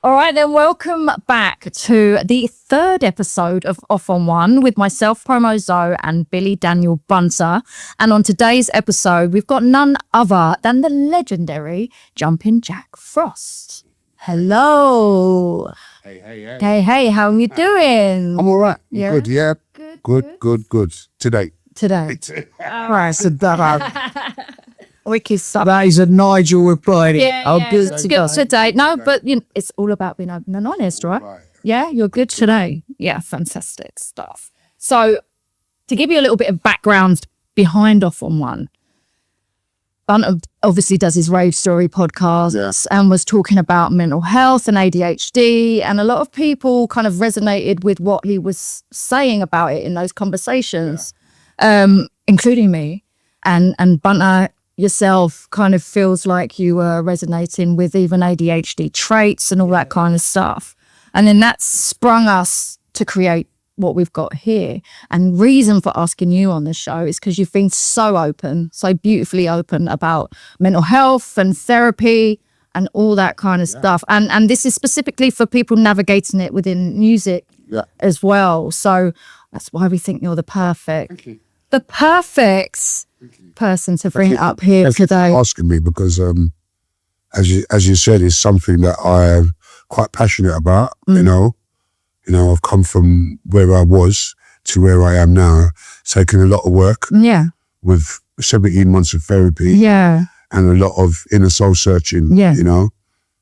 All right, then welcome back to the third episode of Off on One with myself, Promo Zoe, and Billy Daniel Bunter. And on today's episode, we've got none other than the legendary Jumpin Jack Frost. Hello. Hey, how are you doing? I'm all right. Yeah? Good, yeah. Good. Today. All right, so wicked stuff. That is a Nigel reply. Good today. No, but it's all about being open and honest, right? Yeah, you're good today. Yeah, fantastic stuff. So, to give you a little bit of background behind Off on One, Bunter obviously does his Rave Story podcast and was talking about mental health and ADHD, and a lot of people kind of resonated with what he was saying about it in those conversations, including me. And Bunter, yourself, kind of feels like you were resonating with even ADHD traits and all that kind of stuff. And then that sprung us to create what we've got here. And reason for asking you on the show is because you've been so open, so beautifully open about mental health and therapy and all that kind of stuff. And this is specifically for people navigating it within music as well. So that's why we think you're the perfect person to bring up here today. Asking me because, as you said, it's something that I'm quite passionate about. You know, I've come from where I was to where I am now, taking a lot of work. Yeah. With 17 months of therapy. Yeah. And a lot of inner soul searching. Yeah. You know,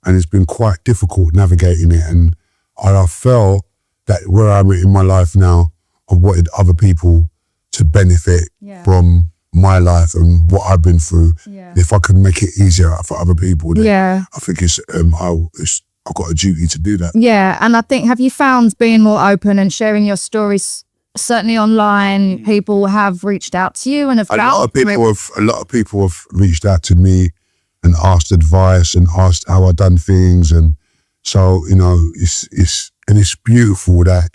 and it's been quite difficult navigating it, and I felt that where I'm in my life now, I wanted other people to benefit from my life and what I've been through. Yeah. If I could make it easier for other people, then I think I've got a duty to do that. Yeah, and I think, have you found being more open and sharing your stories, certainly online, people have reached out to you and have found... A lot of people have reached out to me and asked advice and asked how I've done things, and so it's beautiful that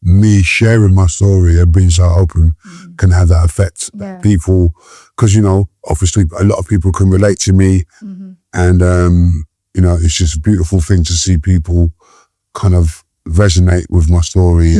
me sharing my story and being so open can have that effect. People, because obviously a lot of people can relate to me, and it's just a beautiful thing to see people kind of resonate with my story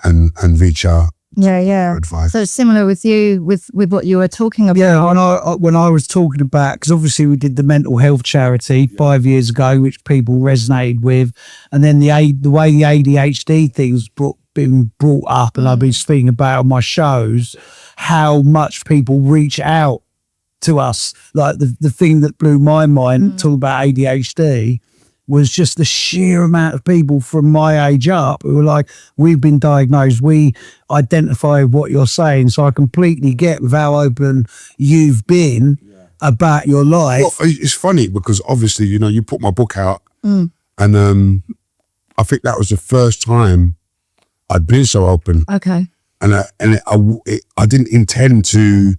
and reach out. For advice. So it's similar with you, with what you were talking about. Yeah, and when I was talking about, because obviously we did the mental health charity 5 years ago, which people resonated with, and then the way the ADHD thing was been brought up, and I've been speaking about on my shows, how much people reach out to us. Like the thing that blew my mind, talking about ADHD, was just the sheer amount of people from my age up who were like, we've been diagnosed, we identify with what you're saying. So I completely get with how open you've been about your life. Well, it's funny because obviously, you put my book out, and I think that was the first time I'd been so open. Okay. And I didn't intend to.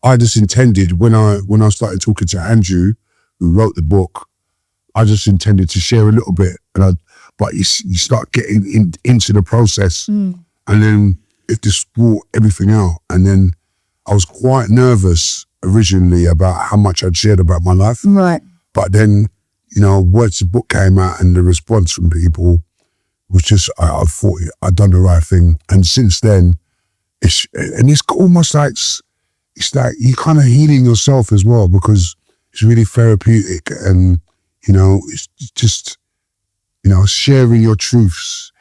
I just intended when I started talking to Andrew, who wrote the book, I just intended to share a little bit, but you start getting into the process, and then it just brought everything out. And then I was quite nervous originally about how much I'd shared about my life. Right. But then, once the book came out and the response from people was just, I thought I'd done the right thing. And since then, it's almost like, it's like you're kind of healing yourself as well, because it's really therapeutic, and, it's just, sharing your truths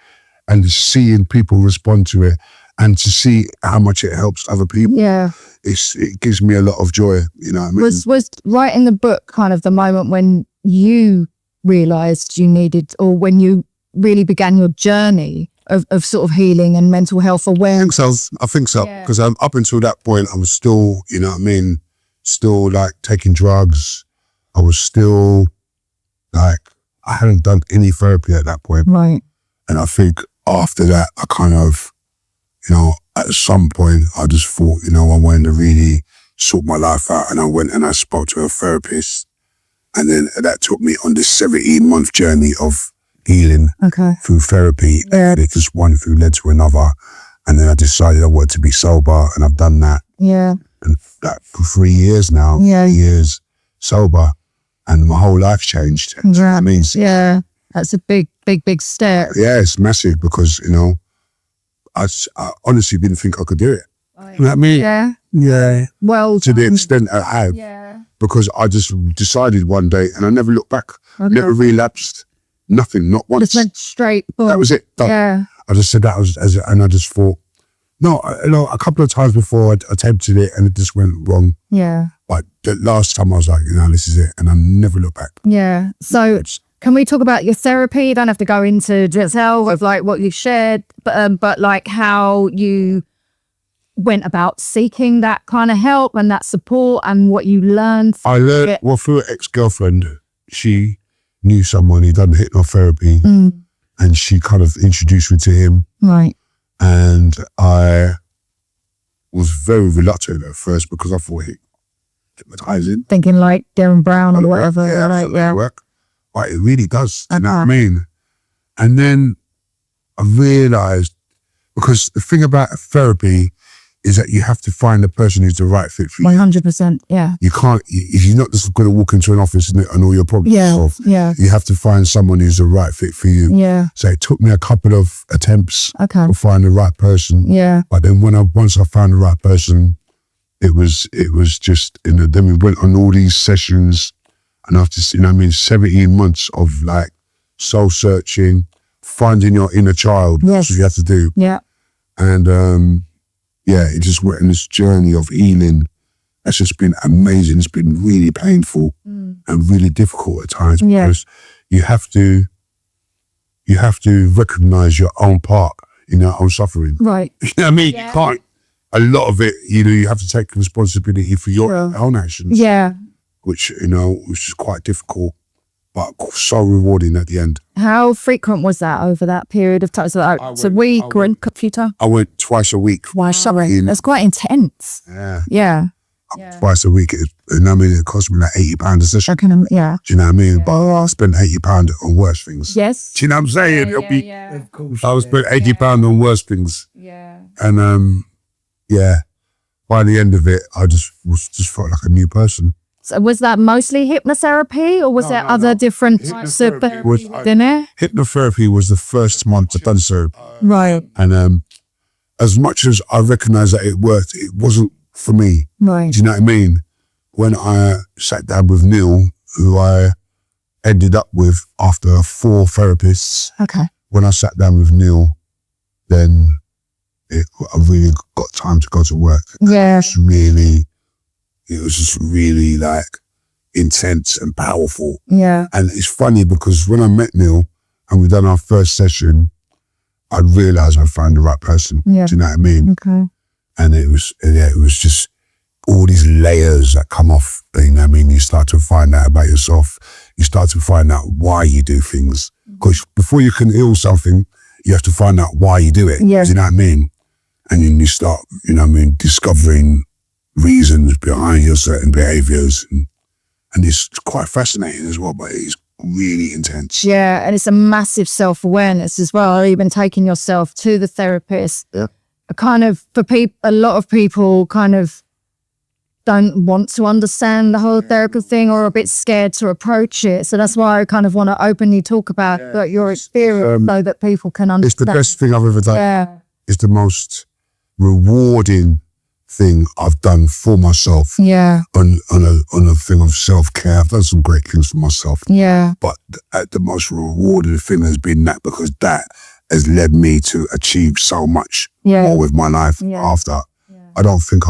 and seeing people respond to it and to see how much it helps other people. Yeah. It gives me a lot of joy, you know what I mean? Was writing the book kind of the moment when you realised you needed, or when you really began your journey of sort of healing and mental health awareness? I think so. Because up until that point, I was still, still like taking drugs. I was still like, I hadn't done any therapy at that point. Right. And I think after that, I kind of, at some point, I just thought, I wanted to really sort my life out. And I went and I spoke to a therapist. And then that took me on this 17-month journey of healing through therapy. And it just one thing led to another. And then I decided I wanted to be sober, and I've done that. Yeah. And that for 3 years now, 3 years sober. and my whole life changed. Do you know what I mean? Yeah, that's a big step. Yeah, it's massive because, you know, I honestly didn't think I could do it. You know what I mean? Yeah. Yeah. Well, To the extent I have. yeah. Because I just decided one day and I never looked back. Okay. Never relapsed. Nothing, not once. Just went straight. That was it. Done. Yeah. I just said that and I just thought, no, you know, a couple of times before I attempted it and it just went wrong. Yeah. But the last time I was like, you know, this is it. And I never looked back. Yeah. So can we talk about your therapy? You don't have to go into detail of like what you shared, but like how you went about seeking that kind of help and that support and what you learned. I learned, well, through an ex-girlfriend, she knew someone, he'd done hypnotherapy and she kind of introduced me to him. Right. And I was very reluctant at first because I thought he hypnotizing. Thinking like Darren Brown or whatever. Yeah, Like, yeah. work. But it really does. You know what I mean? And then I realized, because the thing about therapy is that you have to find the person who's the right fit for you. 100%. Yeah. You can't, if you're not just going to walk into an office and all your problems are solved. Yeah. You have to find someone who's the right fit for you. Yeah. So it took me a couple of attempts Okay. to find the right person. Yeah. But then once I found the right person, it was just, you know, then we went on all these sessions and after, you know what I mean, 17 months of like soul searching, finding your inner child. Yes. That's what you have to do. Yeah. And yeah, it just went on this journey of healing. That's just been amazing. It's been really painful and really difficult at times because you have to recognize your own part in your own suffering. Right. You know what I mean? Yeah. You can't, a lot of it, you know, you have to take responsibility for your own actions. Yeah. Which, you know, which is quite difficult, but so rewarding at the end. How frequent was that over that period of time? So it's a week or a few times? I went twice a week. Why, sorry. That's quite intense. Yeah. Yeah. Twice a week. You know what I mean? It cost me like £80 a session. Yeah. Do you know what I mean? But I spent £80 on worse things. Yes. Do you know what I'm saying? Of course. I was spent £80 on worse things. Yeah. And yeah, by the end of it, I just felt like a new person. So was that mostly hypnotherapy or was there other different types of therapy within it? Hypnotherapy was the first month I'd done so. Right. And as much as I recognise that it worked, it wasn't for me. Right. Do you know what I mean? When I sat down with Neil, who I ended up with after 4 therapists, Okay. when I sat down with Neil, then I really got time to go to work. Yeah. It was just really like intense and powerful. Yeah. And it's funny because when I met Neil and we done our first session, I realised I found the right person. Yeah. Do you know what I mean? Okay. And it was just all these layers that come off. You know what I mean? You start to find out about yourself. You start to find out why you do things. Because before you can heal something, you have to find out why you do it. Yeah. Do you know what I mean? And then you start, you know what I mean, discovering reasons behind your certain behaviours. And it's quite fascinating as well, but it's really intense. Yeah. And it's a massive self-awareness as well. Even taking yourself to the therapist. Yeah. Kind of, for a lot of people kind of don't want to understand the whole therapy thing or are a bit scared to approach it. So that's why I kind of want to openly talk about your experience so that people can understand. It's the best thing I've ever done. Yeah. It's the most rewarding thing I've done for myself. Yeah. On a thing of self-care. I've done some great things for myself. Yeah. But the most rewarding thing has been that, because that has led me to achieve so much more with my life after. I don't think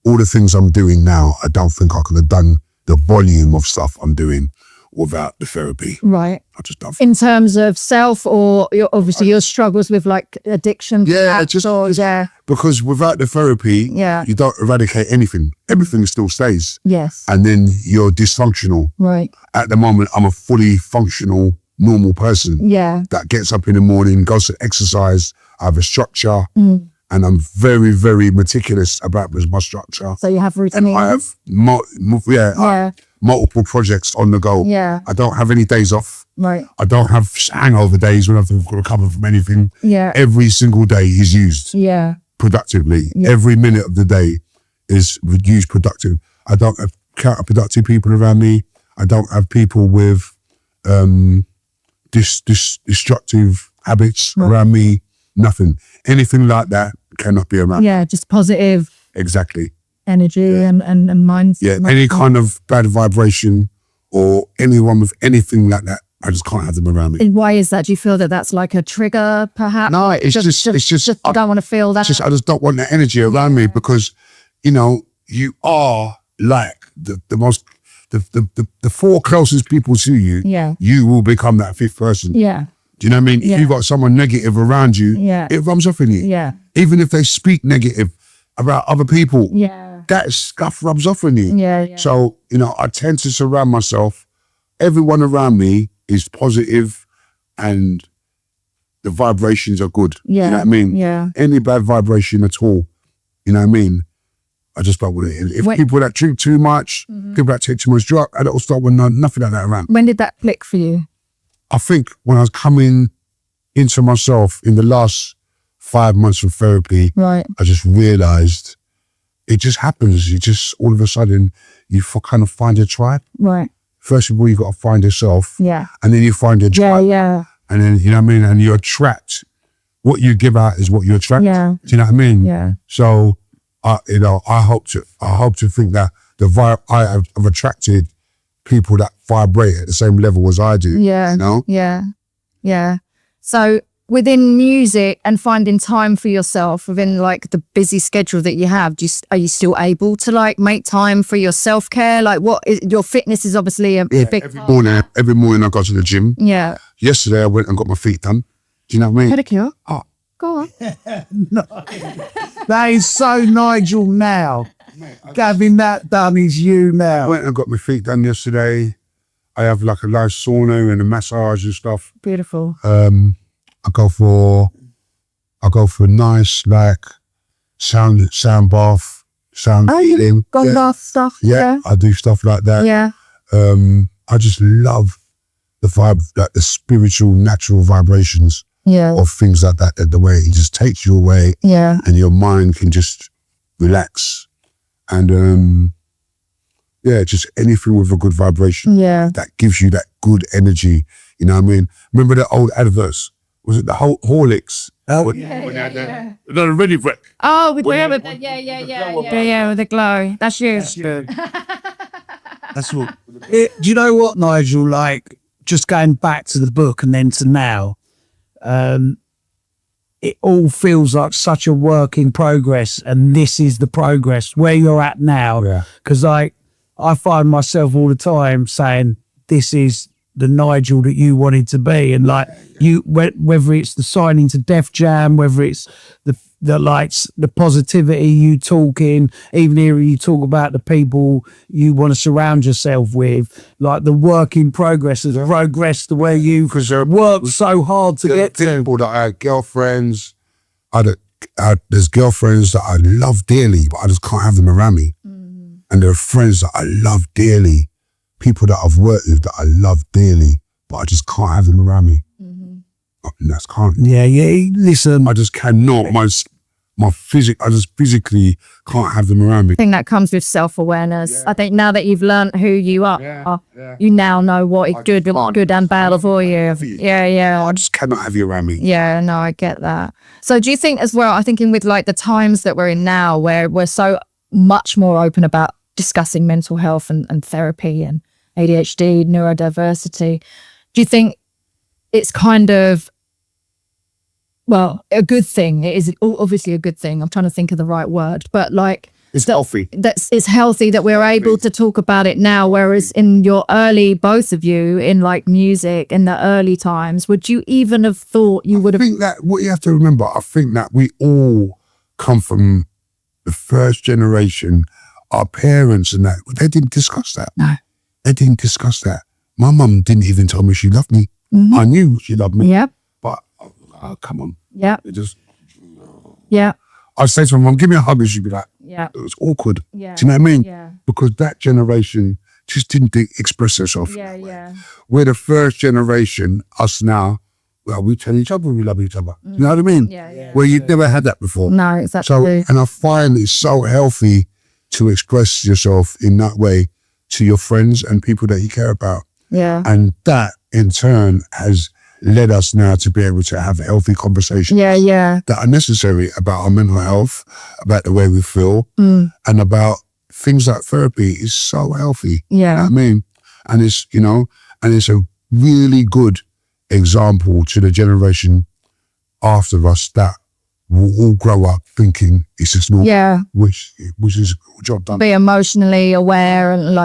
all the things I'm doing now, I don't think I could have done the volume of stuff I'm doing without the therapy. Right. I just don't. In terms of self or your struggles with like addiction? Because without the therapy, you don't eradicate anything. Everything still stays. Yes. And then you're dysfunctional. Right. At the moment, I'm a fully functional, normal person. Yeah. That gets up in the morning, goes to exercise. I have a structure. And I'm very, very meticulous about my structure. So you have routine. And I have multiple projects on the go. Yeah. I don't have any days off. Right. I don't have hangover days when I have to recover from anything. Yeah. Every single day is used productively. Yeah. Every minute of the day is used productive. I don't have counterproductive people around me. I don't have people with destructive habits around me. Nothing. Anything like that cannot be around. Yeah, just positive. Exactly. Energy and mindset. Yeah, any kind of bad vibration or anyone with anything like that, I just can't have them around me. And why is that? Do you feel that that's like a trigger, perhaps? No, it's just I don't want to feel that. I just don't want that energy around me because, you know, you are like the four closest people to you. Yeah. You will become that fifth person. Yeah. Do you know what I mean? Yeah. If you've got someone negative around you, it rubs off on you. Yeah. Even if they speak negative about other people, that stuff rubs off on you. Yeah. So, you know, I tend to surround myself. Everyone around me is positive and the vibrations are good. Yeah. You know what I mean? Yeah. Any bad vibration at all, you know what I mean? I just don't want it. If people that drink too much, people that take too much drug, I don't start with nothing like that around. When did that click for you? I think when I was coming into myself in the last 5 months of therapy, Right. I just realised it just happens. You just, all of a sudden, you kind of find your tribe. Right. First of all, you got to find yourself. Yeah. And then you find your tribe. Yeah. And then, you know what I mean? And you attract. What you give out is what you attract. Yeah. Do you know what I mean? Yeah. So, you know, I hope to think that I have attracted people that vibrate at the same level as I do. Yeah. You know? Yeah. Yeah. So within music and finding time for yourself within like the busy schedule that you have, are you still able to like make time for your self-care? Like your fitness is obviously a big every morning I go to the gym. Yeah. Yesterday I went and got my feet done. Do you know what I mean? Pedicure? Oh. Go on. That is so Nigel now. Having that done is you now. I went and got my feet done yesterday. I have like a nice sauna and a massage and stuff. Beautiful. I go for a nice like sound bath, sound healing. Bath stuff. Yeah, I do stuff like that. Yeah. I just love the vibe, like the spiritual, natural vibrations of things like that. The way it just takes you away, and your mind can just relax, and just anything with a good vibration, that gives you that good energy. You know what I mean? Remember the old adverts? Was it the Horlicks? Oh, The ready break. Oh, with with the glow. That's you. That's what. Do you know what, Nigel? Like, just going back to the book and then to now, it all feels like such a work in progress, and this is the progress where you're at now. Because I find myself all the time saying, "This is the Nigel that you wanted to be," and like whether it's the signing to Def Jam, whether it's the positivity you talking, even here you talk about the people you want to surround yourself with, like the work in progress has progressed the way you worked so hard to get to. People that I had girlfriends, there's girlfriends that I love dearly, but I just can't have them around me. And there are friends that I love dearly, people that I've worked with that I love dearly, but I just can't have them around me. That's can't. Yeah. Listen, I just cannot. I just physically can't have them around me. I think that comes with self-awareness. I think now that you've learned who you are, you now know what is good and bad for you. Yeah. I just cannot have you around me. Yeah, no, I get that. So do you think as well, I'm thinking with like the times that we're in now where we're so much more open about discussing mental health and therapy and ADHD, neurodiversity, do you think it's kind of, well, a good thing? It is obviously a good thing. I'm trying to think of the right word, but like it's healthy. It's healthy that we're able to talk about it now. Whereas in your both of you in like music in the early times, would you even have thought you would have? I think that what you have to remember, I think that we all come from the first generation. Our parents and that, they didn't discuss that. No. They didn't discuss that. My mum didn't even tell me she loved me. I knew she loved me. Yep. But, come on. Yeah. It just... Yeah. I'd say to my mum, give me a hug, and she'd be like, yeah, it was awkward. Yeah. Do you know what I mean? Yeah. Because that generation just didn't express herself. Yeah. We're the first generation, us now, well, we tell each other we love each other. You know what I mean? Yeah. Where you'd never had that before. No, exactly. So, and I find it's so healthy to express yourself in that way to your friends and people that you care about. Yeah. And that in turn has led us now to be able to have healthy conversations that are necessary about our mental health, about the way we feel, and about things like therapy is so healthy. Yeah. You know what I mean? And it's, you know, and it's a really good example to the generation after us that will all grow up thinking it's just normal, which is a job done. Be emotionally aware and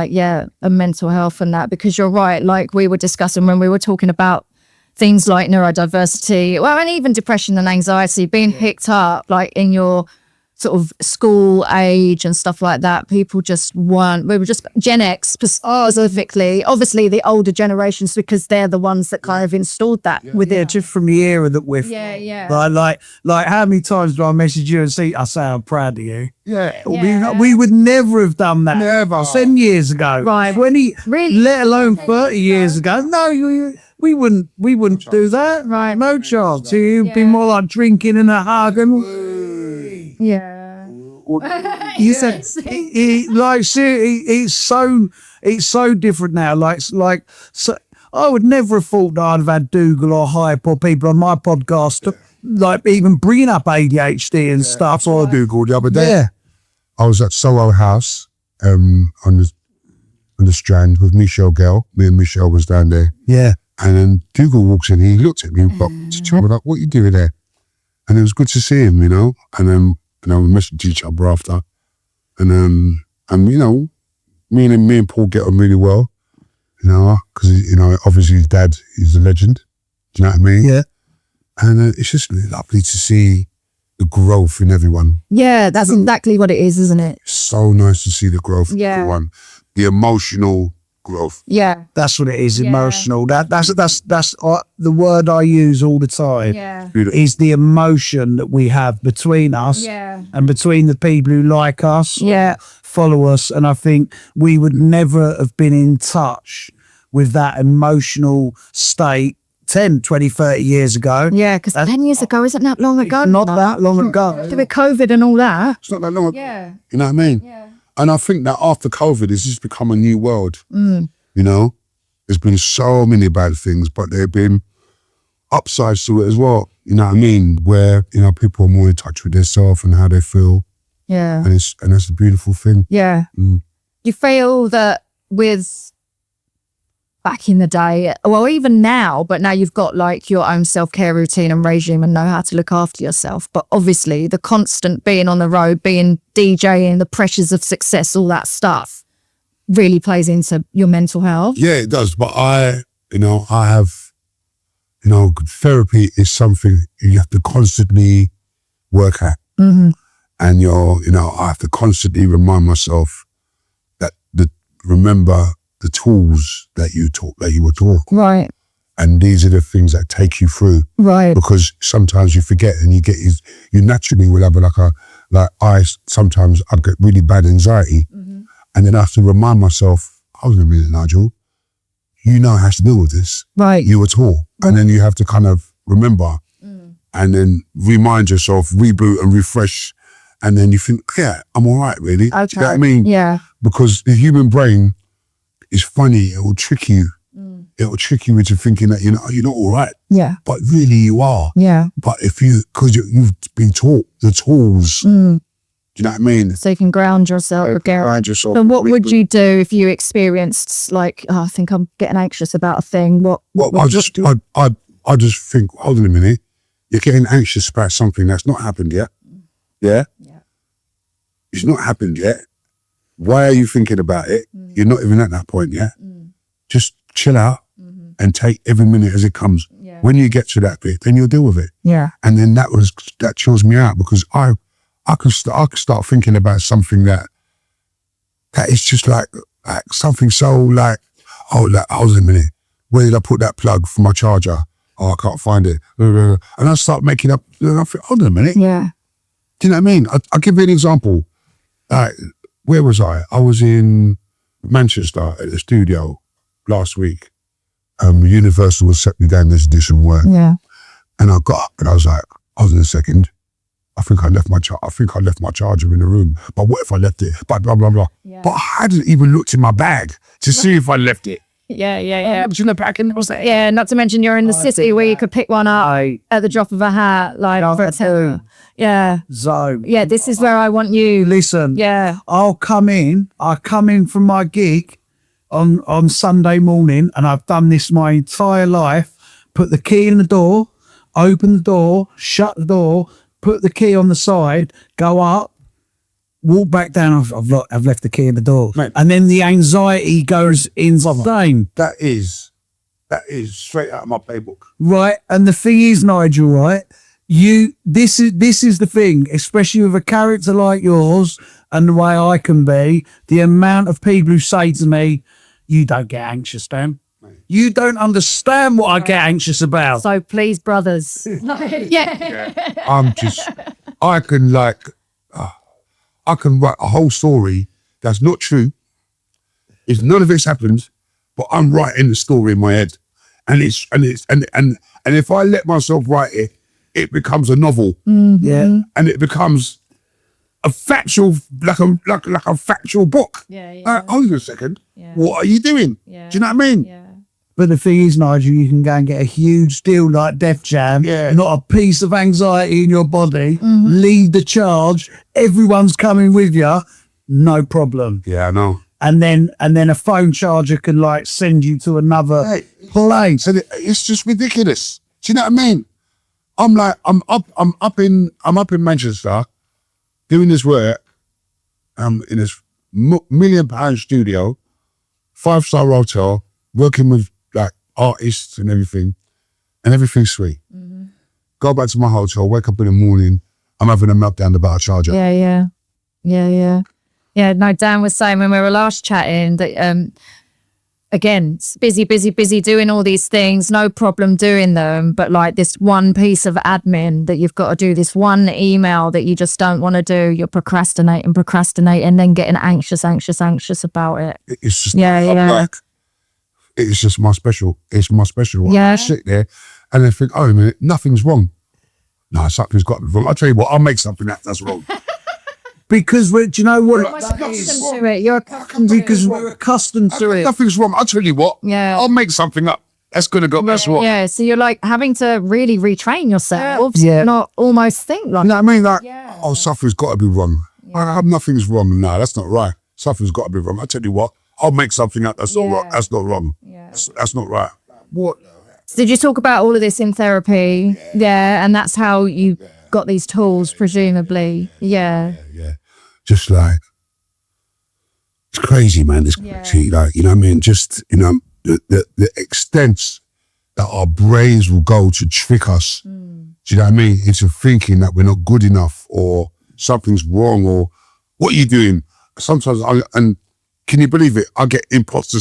and mental health and that, because you're right, like we were discussing when we were talking about things like neurodiversity, well, and even depression and anxiety being picked up like in your sort of school age and stuff like that. People just weren't, we were just Gen X specifically, obviously the older generations, because they're the ones that kind of installed that within. Just from the era that we're from. Like how many times do I message you and say I'm proud of you? We would never have done that. Never. 10 years ago. Right. 20, really? let alone 30 years ago. No, we wouldn't do that. Right. No chance. You'd be more like drinking and a hug and you said it's so different now. So I would never have thought that I'd have had Dougal or Hype or people on my podcast like even bringing up ADHD and stuff. Or Dougal the other day. Yeah. I was at Soho House on the Strand with Michelle Gale. Me and Michelle was down there. Yeah. And then Dougal walks in, he looked at me and was like, what are you doing there? And it was good to see him, you know. And then, we messaged each other after. And you know, me and Paul get on really well, you know, because, you know, obviously his dad is a legend. Do you know what I mean? Yeah. And it's just lovely to see the growth in everyone. Yeah, that's exactly what it is, isn't it? So nice to see the growth in everyone. The emotional growth. Yeah. That's what it is, emotional. That's the word I use all the time. Yeah. Is the emotion that we have between us and between the people who like us, follow us. And I think we would never have been in touch with that emotional state 10, 20, 30 years ago. Yeah, because 10 years ago isn't that long ago. Not that long ago. With COVID and all that. It's not that long ago. Yeah. You know what I mean? Yeah. And I think that after COVID, it's just become a new world. You know, there's been so many bad things, but there have been upsides to it as well. You know what I mean? Where, you know, people are more in touch with themselves and how they feel. Yeah. And that's a beautiful thing. Yeah. You feel that with back in the day, well, even now, but now you've got like your own self-care routine and regime and know how to look after yourself. But obviously the constant being on the road, being DJing, the pressures of success, all that stuff really plays into your mental health. Yeah, it does. But I have, therapy is something you have to constantly work at. And I have to constantly remind myself that remember the tools that you were taught. Right. And these are the things that take you through. Right. Because sometimes you forget and you naturally will have sometimes I get really bad anxiety. And then I have to remind myself, hold on a minute, Nigel, you know how to deal with this. Right. You were taught. And then you have to kind of remember and then remind yourself, reboot and refresh. And then you think, yeah, I'm all right, really. Okay. Do you know what I mean? Yeah. Because the human brain is funny. It will trick you. It will trick you into thinking that you're not all right. Yeah. But really you are. Yeah. But because you've been taught the tools, do you know what I mean? So you can ground yourself. Ground yourself. So what would you do if you experienced like, I think I'm getting anxious about a thing? What I just think, hold on a minute, you're getting anxious about something that's not happened yet. Yeah? Yeah. It's not happened yet. Why are you thinking about it? You're not even at that point yet. Just chill out and take every minute as it comes. Yeah. When you get to that bit, then you'll deal with it. Yeah. And then that chills me out because I could start thinking about something that is just like something so like, hold on a minute, where did I put that plug for my charger? Oh, I can't find it. And I start making up, and I think, hold on a minute. Yeah. Do you know what I mean? I'll give you an example. Where was I? I was in Manchester at the studio last week. Universal was set me down to do some work. Yeah. And I got up and I was like, hold on a second. I think I left my charger in the room. But what if I left it? But blah blah blah. Yeah. But I hadn't even looked in my bag to see if I left it. Yeah. Was in the back and it was there. Yeah, not to mention you're in the city where you could pick one up at the drop of a hat, like for a tenner. Yeah. So Yeah, this is where I want you. listen, Yeah. I come in from my gig on Sunday morning, and I've done this my entire life. Put the key in the door, open the door, shut the door, put the key on the side, go up, walk back down. I've left the key in the door, Mate. and then the anxiety goes insane. That is straight out of my playbook. Right, and the thing is, Nigel, right? This is the thing, especially with a character like yours and the way I can be. The amount of people who say to me, "You don't get anxious, Dan. You don't understand what I get anxious about." So please, brothers. Yeah. I can write a whole story that's not true. If none of it's happened, but I'm writing the story in my head, and if I let myself write it, it becomes a novel, Yeah, and it becomes a factual, like a factual book. Yeah. Hold on a second. Yeah. What are you doing? Yeah. Do you know what I mean? Yeah. but the thing is, Nigel, you can go and get a huge deal like Def Jam. Yeah. Not a piece of anxiety in your body. Lead the charge. Everyone's coming with you. No problem. Yeah, I know. And then a phone charger can like send you to another place. And it's just ridiculous. Do you know what I mean? I'm up in Manchester doing this work. In this £1 million studio, 5-star hotel, working with like artists and everything's sweet. Go back to my hotel, wake up in the morning, I'm having a meltdown about a charger. Yeah, no, Dan was saying when we were last chatting that, again, it's busy doing all these things, no problem doing them, but like this one piece of admin that you've got to do, this one email that you just don't want to do, you're procrastinating, and then getting anxious about it. It's just, Yeah. It's just my special. It's my special. Yeah. I sit there and I think, oh, a minute, nothing's wrong. No, something's got to be wrong. I'll tell you what, I'll make something that's wrong. Because do you know what? Accustomed to it. You're accustomed to Because it. we're accustomed to it. Nothing's wrong. I'll tell you what. Yeah. I'll make something up. That's going to go. That's what. Yeah, so you're like having to really retrain yourself, Yeah. not almost think like. You know what I mean? Like, oh, something's got to be wrong. Nothing's wrong. No, that's not right. Something's got to be wrong. I'll tell you what, I'll make something up that's not wrong. That's not wrong. Yeah. That's not right. What? So did you talk about all of this in therapy? Yeah, and that's how you got these tools, presumably. Yeah. Yeah. Just like, it's crazy, man. It's crazy. Like, you know what I mean? Just, you know, the extents that our brains will go to trick us. Do you know what I mean? Into thinking that we're not good enough or something's wrong or what are you doing? Sometimes and can you believe it? I get imposter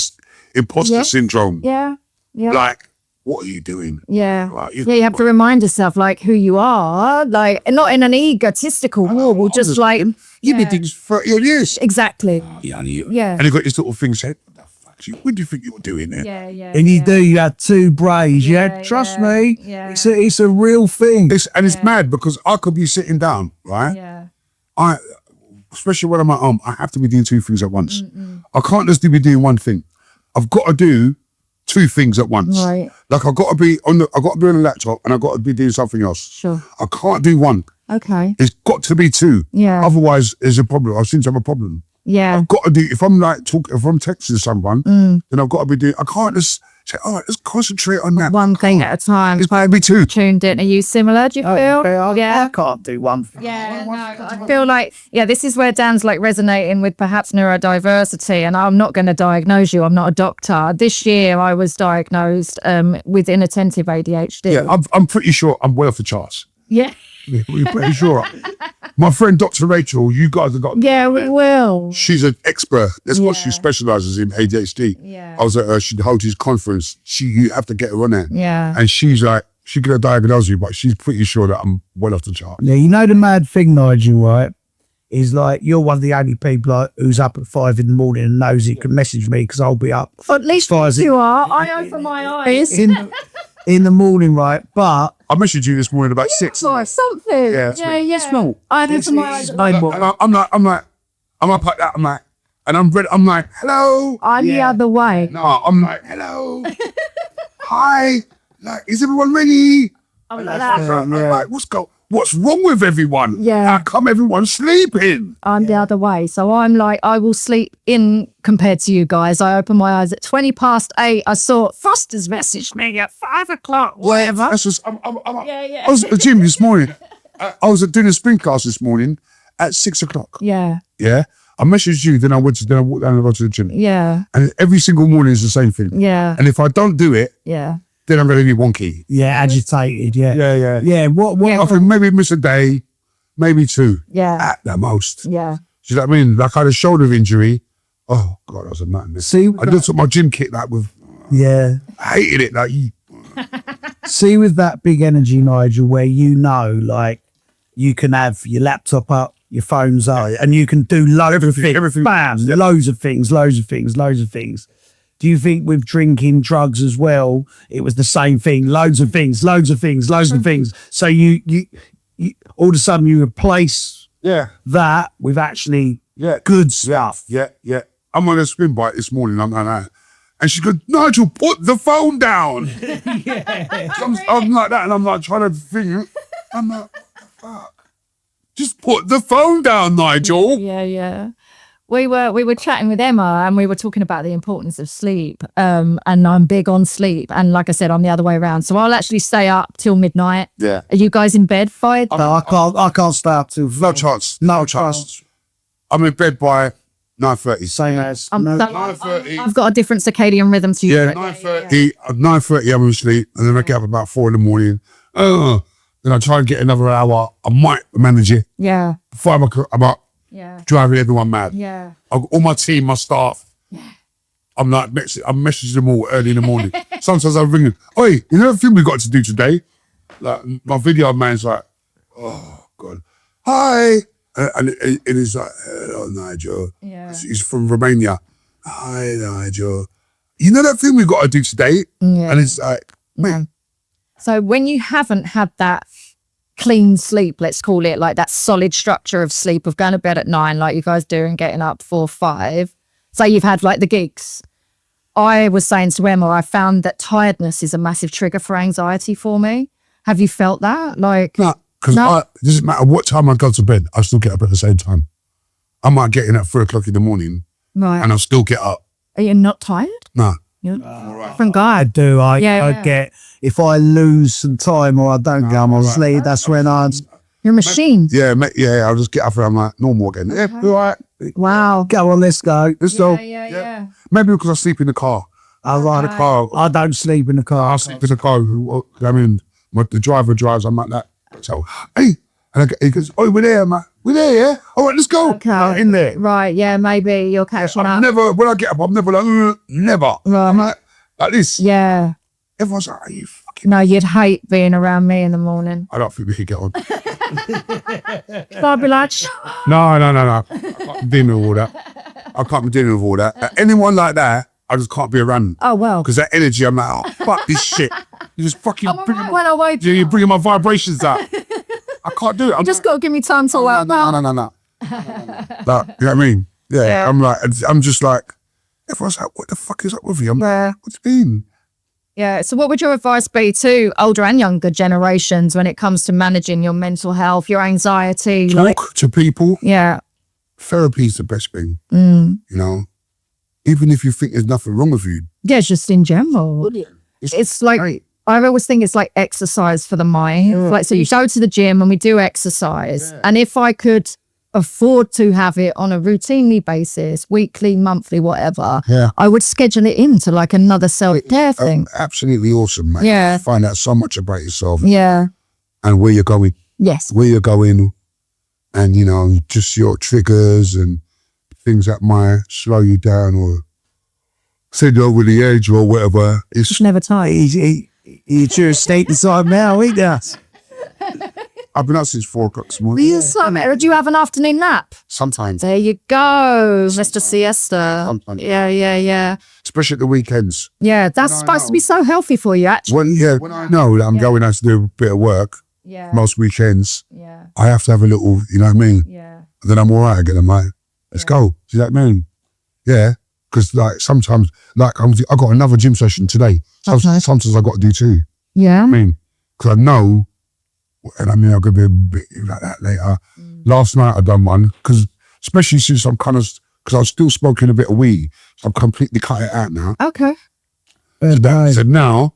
syndrome. Yeah. Like, what are you doing? Yeah. Like, You have to remind yourself like who you are, like, and not in an egotistical way, just like you've been doing this for 30 years. exactly. Yeah. Yeah. And you got this little thing said, what the fuck? What do you think you're doing there? Yeah. And you had two brains. Trust me. Yeah. It's a real thing. It's mad because I could be sitting down, right? Yeah. Especially when I'm at home, I have to be doing two things at once. I can't just be doing one thing. I've got to do two things at once. Right. Like I've got to be on the laptop and I've got to be doing something else. Sure. I can't do one. Okay. It's got to be two. Yeah. Otherwise, there's a problem. I seem to have a problem. Yeah. I've got to do, if I'm texting someone, then I've got to be doing, I can't just say, all right, let's concentrate on that. One thing at a time. It's got to be two. Tuned in. Are you similar? Do you feel? I can't do one thing. Yeah, no, I feel like, this is where Dan's like resonating with perhaps neurodiversity, and I'm not going to diagnose you. I'm not a doctor. This year I was diagnosed with inattentive ADHD. Yeah, I'm pretty sure I'm well off the charts. Yeah. We're pretty sure. My friend Dr. Rachel, you guys have got. Yeah, we will. She's an expert. That's what she specializes in, ADHD. Yeah. I was at she holds his conference. You have to get her on there. Yeah. And she's like, she could have diagnosed you, but she's pretty sure that I'm well off the chart. Yeah, you know the mad thing, Nigel, right? Is like you're one of the only people who's up at 5 a.m. and knows he can message me because I'll be up. At least you are. I open my eyes. In the morning, right? But I messaged you this morning about 6. Or something. Yeah, yeah. I opened my eyes. And I'm like, and I'm ready. I'm like, hello. I'm the other way. No, I'm like, hello. Hi. Like, is everyone ready? I'm like that. I'm like, what's wrong with everyone? Yeah. How come everyone's sleeping? I'm the other way. So I'm like, I will sleep in compared to you guys. I opened my eyes at 8:20. I saw Frost has messaged me at 5 o'clock, whatever. That's just, I was at the gym this morning. I was doing a spin class this morning at 6 o'clock. Yeah. Yeah. I messaged you, then I walked down and I went to the gym. Yeah. And every single morning is the same thing. Yeah. And if I don't do it, Yeah. then I'm going to be wonky. Yeah, agitated. Yeah. Yeah. What? I think maybe miss a day, maybe 2. Yeah. At the most. Yeah. Do you know what I mean? Like I had a shoulder injury. Oh God, that was a nightmare. See, I just took my gym kit like with. Yeah. I hated it. Like See, with that big energy, Nigel, where like you can have your laptop up, your phone's up, and you can do loads of things. Everything. Bam, loads of things. Do you think with drinking, drugs as well, it was the same thing? Loads of things. So you all of a sudden you replace that with actually good stuff. Yeah. I'm on a spin bike this morning. I'm like that. And she goes, Nigel, put the phone down. I'm like that, and I'm like trying to think. I'm like, what the fuck? Just put the phone down, Nigel. Yeah. We were chatting with Emma and we were talking about the importance of sleep. And I'm big on sleep. And like I said, I'm the other way around. So I'll actually stay up till midnight. Yeah. Are you guys in bed by? No, I can't stay up till No chance. No chance. I'm in bed by 9:30. Same as 9:30. I've got a different circadian rhythm to you. Yeah, 9:30. At 9:30, I'm asleep, and then I get up about 4 in the morning. Then I try and get another hour. I might manage it. Yeah. 5 o'clock, I'm up, driving everyone mad. Yeah. I've got all my team, my staff. I'm like, I'm messaging them all early in the morning. Sometimes I'm ringing, oi, you know the thing we got to do today? Like, my video man's like, oh, God. Hi. And he's like, hello, Nigel. Yeah. He's from Romania. Hi, Nigel. You know that thing we got to do today? Yeah. And it's like, man. So when you haven't had that clean sleep, let's call it, like that solid structure of sleep of going to bed at 9, like you guys do, and getting up 4, 5, say you've had like the gigs. I was saying to Emma, I found that tiredness is a massive trigger for anxiety for me. Have you felt that? Like, No, because it doesn't matter what time I go to bed, I still get up at the same time. I might get in at 3 o'clock in the morning right. and I'll still get up. Are you not tired? No. You're a different guy. I do. I Yeah. get, if I lose some time or I don't go on sleep, that's when You're a machine. Yeah, I'll just get up and I'm like normal again. Yeah, all right. Wow. go on, let's go. Let's go. Yeah. Maybe because I sleep in the car. I ride a car. I don't sleep in the car. I sleep in the car. I mean, the driver drives, I'm like that. So, hey. And he goes, oh, we're there, man. We're there, yeah? All right, let's go. Okay. In there. Right, yeah, maybe you're catching I'm up. never, when I get up, I'm never like, never. Right. I'm like this. Yeah. Everyone's like, are you fucking... No, you'd hate being around me in the morning. I don't think we could get on. So I'd be like, shut up. No. I can't be dealing with all that. Anyone like that, I just can't be around. Oh, well. Because that energy, I'm like, oh, fuck this shit. You just fucking When I wake you're bringing my vibrations out. I can't do it. you just got to give me time to work out. No. Like, you know what I mean? Yeah. I'm just like, everyone's like, what the fuck is up with you? I'm like, what do you mean? Yeah. So what would your advice be to older and younger generations when it comes to managing your mental health, your anxiety? Talk to people. Yeah. Therapy is the best thing. You know? Even if you think there's nothing wrong with you. Yeah, just in general. It's like, great. I always think it's like exercise for the mind. Like, so you go to the gym and we do exercise. And if I could afford to have it on a routinely basis, weekly, monthly, whatever, I would schedule it into like another self-care thing. Absolutely awesome, mate. Yeah. Find out so much about yourself. Yeah. And where you're going. Yes. Where you're going. And, you know, just your triggers and things that might slow you down or send you over the edge or whatever. It's Never tired. You're just state inside now, ain't you? I've been up since 4 o'clock this morning. Do you have an afternoon nap? Sometimes. There you go, Mr. Siesta. Sometimes. Yeah. Especially at the weekends. Yeah, that's supposed to be so healthy for you, actually. When I know that I'm going out to do a bit of work, most weekends, I have to have a little, you know what I mean? Yeah. Then I'm all right again. I'm like, let's go. See what I mean? Yeah. Because like sometimes, like I got another gym session today. Sometimes I got to do 2. Yeah. I mean, because I know, and I mean, I'm going to be a bit like that later. Last night I done one, because especially since I'm kind of, because I was still smoking a bit of weed, so I've completely cut it out now. Okay. So now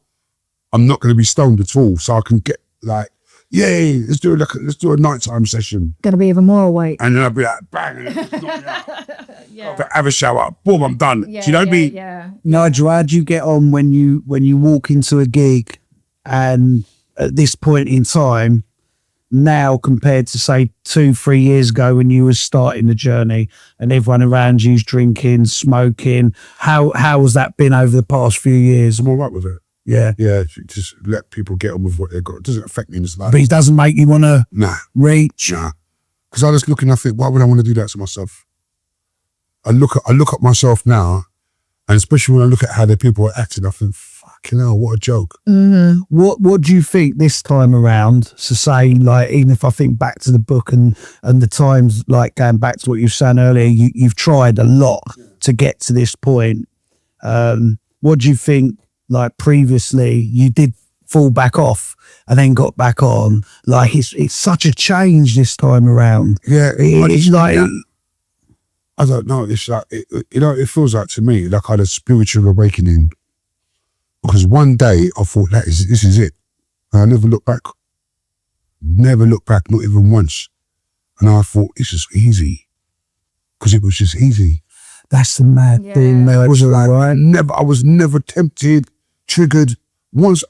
I'm not going to be stoned at all, so I can get like, yay, let's do a nighttime session. Gonna be even more awake. And then I'll be like, bang, and then knock me out. Have a shower, boom, I'm done. Do you know what I mean? Yeah. Nigel, how do you get on when you walk into a gig and at this point in time, now compared to say 2-3 years ago when you were starting the journey and everyone around you's drinking, smoking, how has that been over the past few years? I'm all right with it. Yeah. Yeah, just let people get on with what they've got. It doesn't affect me in this life. But it doesn't make you want to reach? Nah. Because I just look and I think, why would I want to do that to myself? I look at myself now, and especially when I look at how the people are acting, I think, fucking hell, what a joke. Mm-hmm. What do you think this time around? So say, like, even if I think back to the book and the times, like going back to what you were saying earlier, you've tried a lot to get to this point. What do you think, like previously, you did fall back off and then got back on? Like, it's such a change this time around. Yeah. It's like... I don't know. It's like, it feels like to me, like I had a spiritual awakening. Because one day I thought, this is it. And I never looked back. Never looked back, not even once. And I thought, this is easy. Because it was just easy. That's the mad thing. I was never tempted, triggered. Once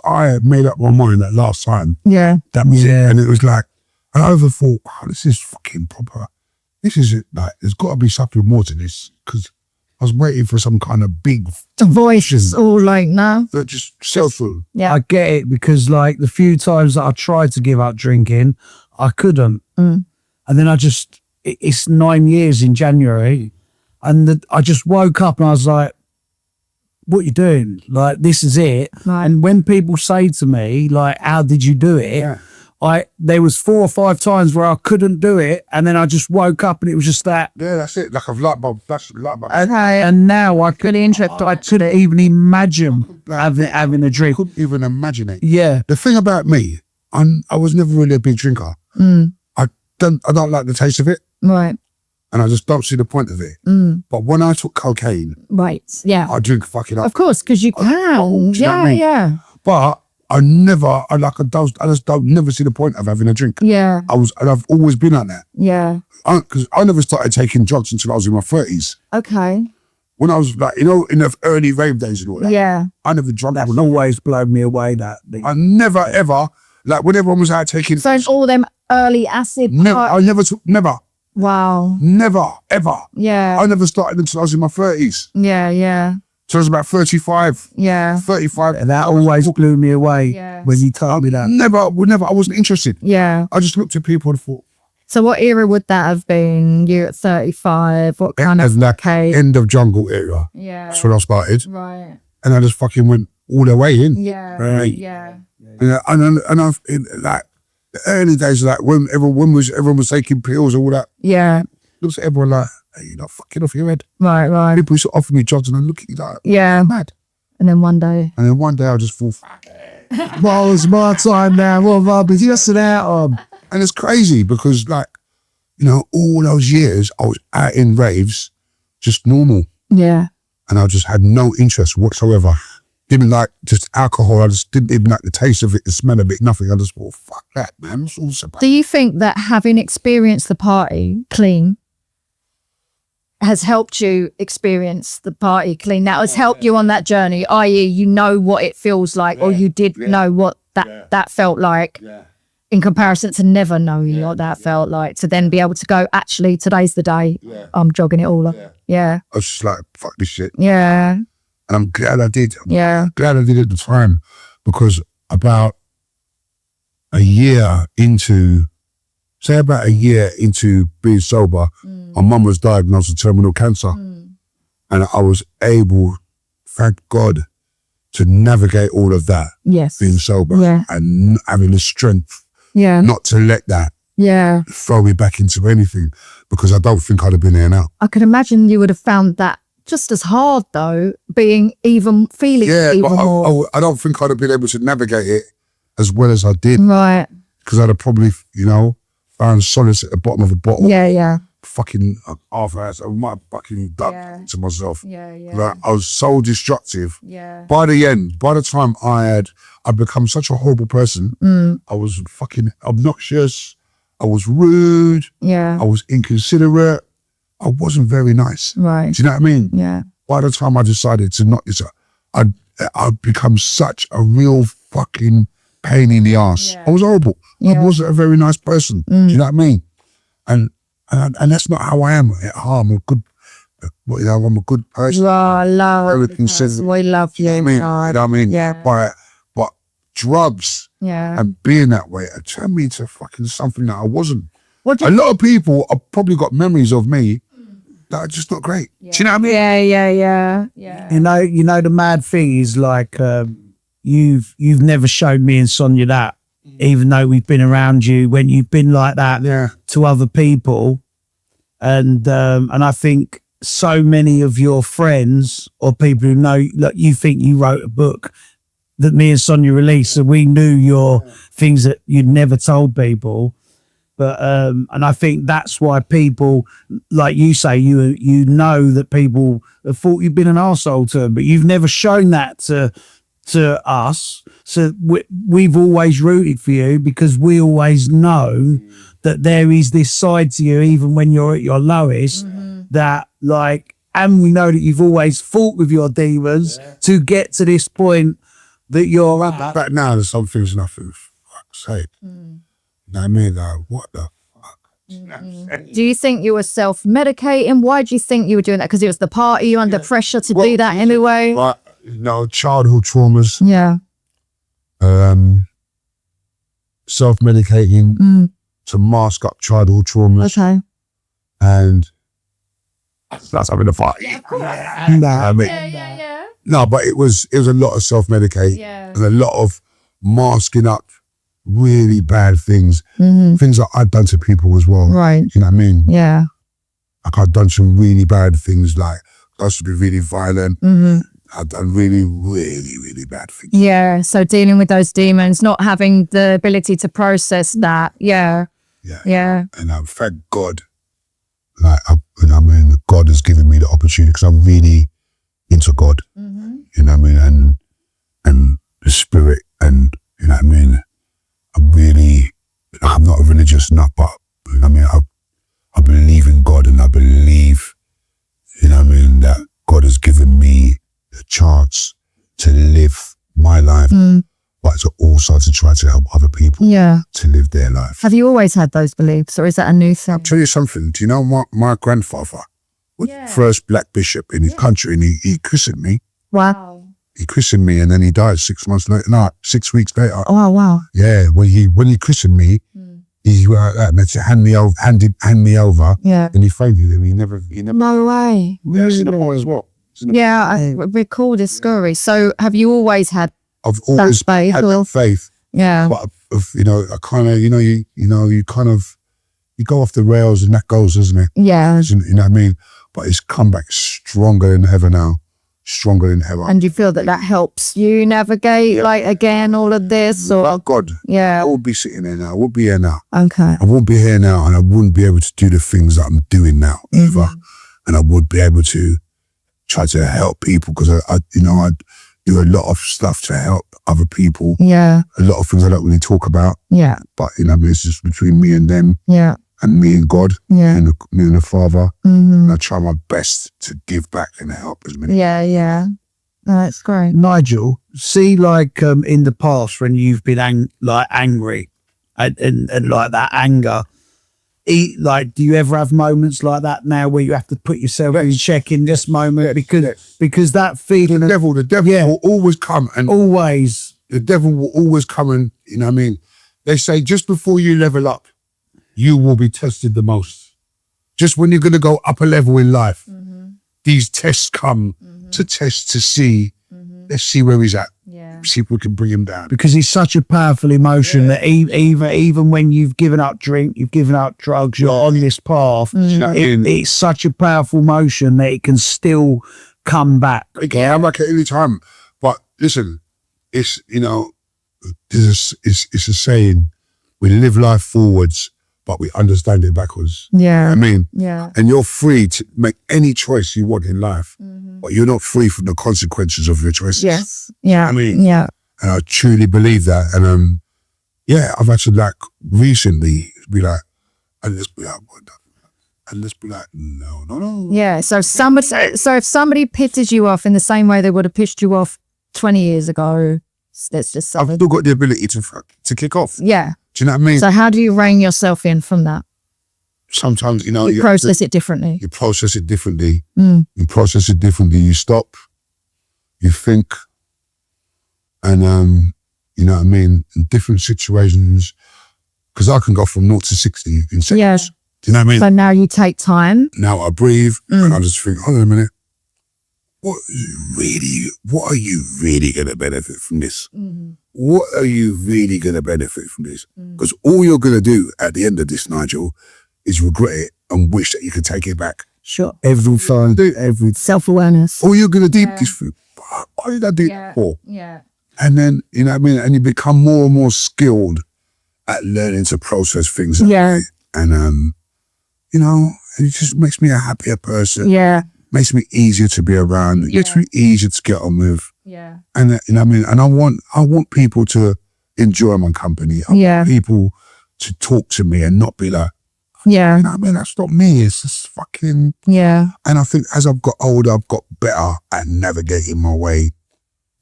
I made up my mind that last time, that was it. And it was like, and I ever thought, this is fucking proper. This is it. Like, there's got to be something more to this. Because I was waiting for some kind of big voice, all like now. That just self-food. Yeah, I get it, because like the few times that I tried to give up drinking, I couldn't. And then it's 9 years in January, and I just woke up and I was like, what you doing? Like, this is it. Right. And when people say to me, like, how did you do it? Yeah. There was 4 or 5 times where I couldn't do it, and then I just woke up and it was just that. Yeah, that's it. Like I've light bulb. That's light bulb. Okay, and now I couldn't even imagine having a drink. Couldn't even imagine it. Yeah. The thing about me, I was never really a big drinker. I don't like the taste of it. Right. And I just don't see the point of it. But when I took cocaine, I drink fucking up. Of course, because you can. Yeah. But I just don't never see the point of having a drink. Yeah. I've always been like that. Yeah. Because I never started taking drugs until I was in my 30s. Okay. When I was like, in the early rave days and all that. Yeah. I never drunk. That always blown me away, that thing. I never ever, like when everyone was out taking. So in all them early acid. I never took, never. Wow. Never, ever. Yeah. I never started until I was in my 30s. Yeah. So I was about 35. Yeah. 35. And that always blew me away when you told me that. Never, I wasn't interested. Yeah. I just looked at people and thought. So what era would that have been? You at 35? What kind of end of jungle era. Yeah. That's when I started. Right. And I just fucking went all the way in. Yeah. Right. Yeah. And I've like the early days, like when everyone was taking pills and all that. Yeah. Looks at everyone like, hey, you're not fucking off your head. Right. People used to offer me jobs and I look at you like, mad. And then one day I just thought, well, it's my time now. What have I been just out on? And it's crazy because, like, all those years I was out in raves, just normal. Yeah. And I just had no interest whatsoever. Didn't like just alcohol. I just didn't even like the taste of it, the smell of it, nothing. I just thought, fuck that, man. It's all so bad. Do you think that having experienced the party clean has helped you experience the party clean? That has helped you on that journey, i.e. you know what it feels like, or you did know what that felt like in comparison to never knowing what that felt like, to then be able to go, actually, today's the day. I'm jogging it all up. Yeah. I was just like, fuck this shit. Yeah. And I'm glad I did. Yeah. Glad I did at the time, because about a year into being sober, my mum was diagnosed with terminal cancer. And I was able, thank God, to navigate all of that. Yes. Being sober and having the strength not to let that throw me back into anything, because I don't think I'd have been there now. I could imagine you would have found that just as hard though, feeling even more. I don't think I'd have been able to navigate it as well as I did. Right. Because I'd have probably, found solace at the bottom of the bottle. Yeah. Fucking half ass. I might have fucking ducked to myself. Yeah. Like, I was so destructive. Yeah. By the time I'd become such a horrible person, I was fucking obnoxious. I was rude. Yeah. I was inconsiderate. I wasn't very nice. Right. Do you know what I mean? Yeah. By the time I decided to not, I'd become such a real fucking pain in the ass. Yeah. I was horrible. Yeah. I wasn't a very nice person. Do you know what I mean? And that's not how I am at heart. I'm a good, I'm a good person. I love Everything says. we love you. You know what I mean? Yeah. But drugs and being that way, it turned me into fucking something that I wasn't. A lot of people have probably got memories of me that are just not great. Yeah. Do you know what I mean? Yeah. You know, the mad thing is like, you've never showed me and Sonia that, even though we've been around you when you've been like that to other people. And I think so many of your friends or people who know, like, you think you wrote a book that me and Sonia released, so we knew your things that you'd never told people. But and I think that's why people, like you say, you know that people have thought you've been an arsehole to them, but you've never shown that to us. So we've always rooted for you, because we always know that there is this side to you, even when you're at your lowest, that like, and we know that you've always fought with your demons to get to this point that you're at. But now there's some things nothing, fuck's sake. You know what I mean? Like, what the fuck? Do you think you were self-medicating? Why do you think you were doing that? Because it was the party, you under pressure to do that anyway? Like, childhood traumas. Yeah. Self-medicating to mask up childhood traumas. Okay. And that's having a fight. Yeah, of course. I mean, Yeah. no, but it was a lot of self-medicating and a lot of masking up really bad things, things that I'd done to people as well. Right. You know what I mean? Yeah. Like, I'd done some really bad things, like I used to be really violent. I'd done really, really, really bad things. Yeah. So dealing with those demons, not having the ability to process that. Yeah. And thank God, like, God has given me the opportunity, because I'm really into God. You know what I mean? And the spirit, and you know what I mean? I'm not religious enough, but I mean, I believe in God, and I believe, you know what I mean, that God has given me the chance to live my life, but to also to try to help other people to live their life. Have you always had those beliefs, or is that a new thing? I'll tell you something. Do you know my grandfather was the first black bishop in his country, and he christened me. Wow. He christened me, and then he died 6 months later. No, 6 weeks later. Oh wow. Yeah, when he christened me, he hand me over. Yeah. And he fainted, and he never. No way. There's another one as well. Yeah, I recall this story. So have you always had I've always faith, had that faith. Yeah. But I kind of, you kind of, you go off the rails, and that goes, doesn't it? Yeah. You know what I mean? But it's come back stronger than ever now. Stronger than ever. And you feel that helps you navigate, like, again, all of this? Or Without God, yeah, I would be sitting there now. I wouldn't be here now. Okay. I wouldn't be here now, and I wouldn't be able to do the things that I'm doing now either. And I would be able to try to help people, because I do a lot of stuff to help other people. Yeah. A lot of things I don't really talk about. Yeah. But it's just between me and them. Yeah. And me and God. Yeah. And me and the Father. And I try my best to give back and help as many. Yeah. No, that's great. Nigel, see, like, in the past when you've been angry and like that anger, like, do you ever have moments like that now where you have to put yourself in check in this moment, because that feeling, the devil will always come, and always the devil will always come, and you know what I mean, They say just before you level up, you will be tested the most. Just when you're going to go up a level in life, these tests come to test to see, let's see where he's at. Yeah. See if we can bring him down. Because it's such a powerful emotion that even when you've given up drink, you've given up drugs, you're on this path, it's such a powerful emotion that it can still come back. It can come back at any time. But listen, it's, you know, it's a saying, we live life forwards, but we understand it backwards. Yeah. I mean, yeah. And you're free to make any choice you want in life, but you're not free from the consequences of your choices. Yes. Yeah. I mean, yeah. And I truly believe that. And I've had to like recently be like, and just be like, what the? And just be like, no. Yeah. So if somebody pisses you off in the same way they would have pissed you off 20 years ago, let's just say. I've still got the ability to kick off. Yeah. Do you know what I mean? So how do you rein yourself in from that? Sometimes, you know, you process it differently. You process it differently. You process it differently. You stop, you think, and you know what I mean? In different situations, because I can go from 0 to 60 in seconds. Yeah. Do you know what I mean? So now you take time. Now I breathe and I just think, hold on a minute. What are you really going to benefit from this? What are you really going to benefit from this? Because all you're going to do at the end of this, Nigel, is regret it and wish that you could take it back. Sure. Every time. Self-awareness. All you're going to do is think, why did I do that for? Yeah. And then, you know what I mean? And you become more and more skilled at learning to process things. Yeah. And, you know, it just makes me a happier person. Yeah. Makes me easier to be around. It makes me easier to get on with. Yeah. And you know what I mean? And I want people to enjoy my company. I want people to talk to me and not be like, yeah. You know what I mean? That's not me. It's just fucking. Yeah. And I think as I've got older, I've got better at navigating my way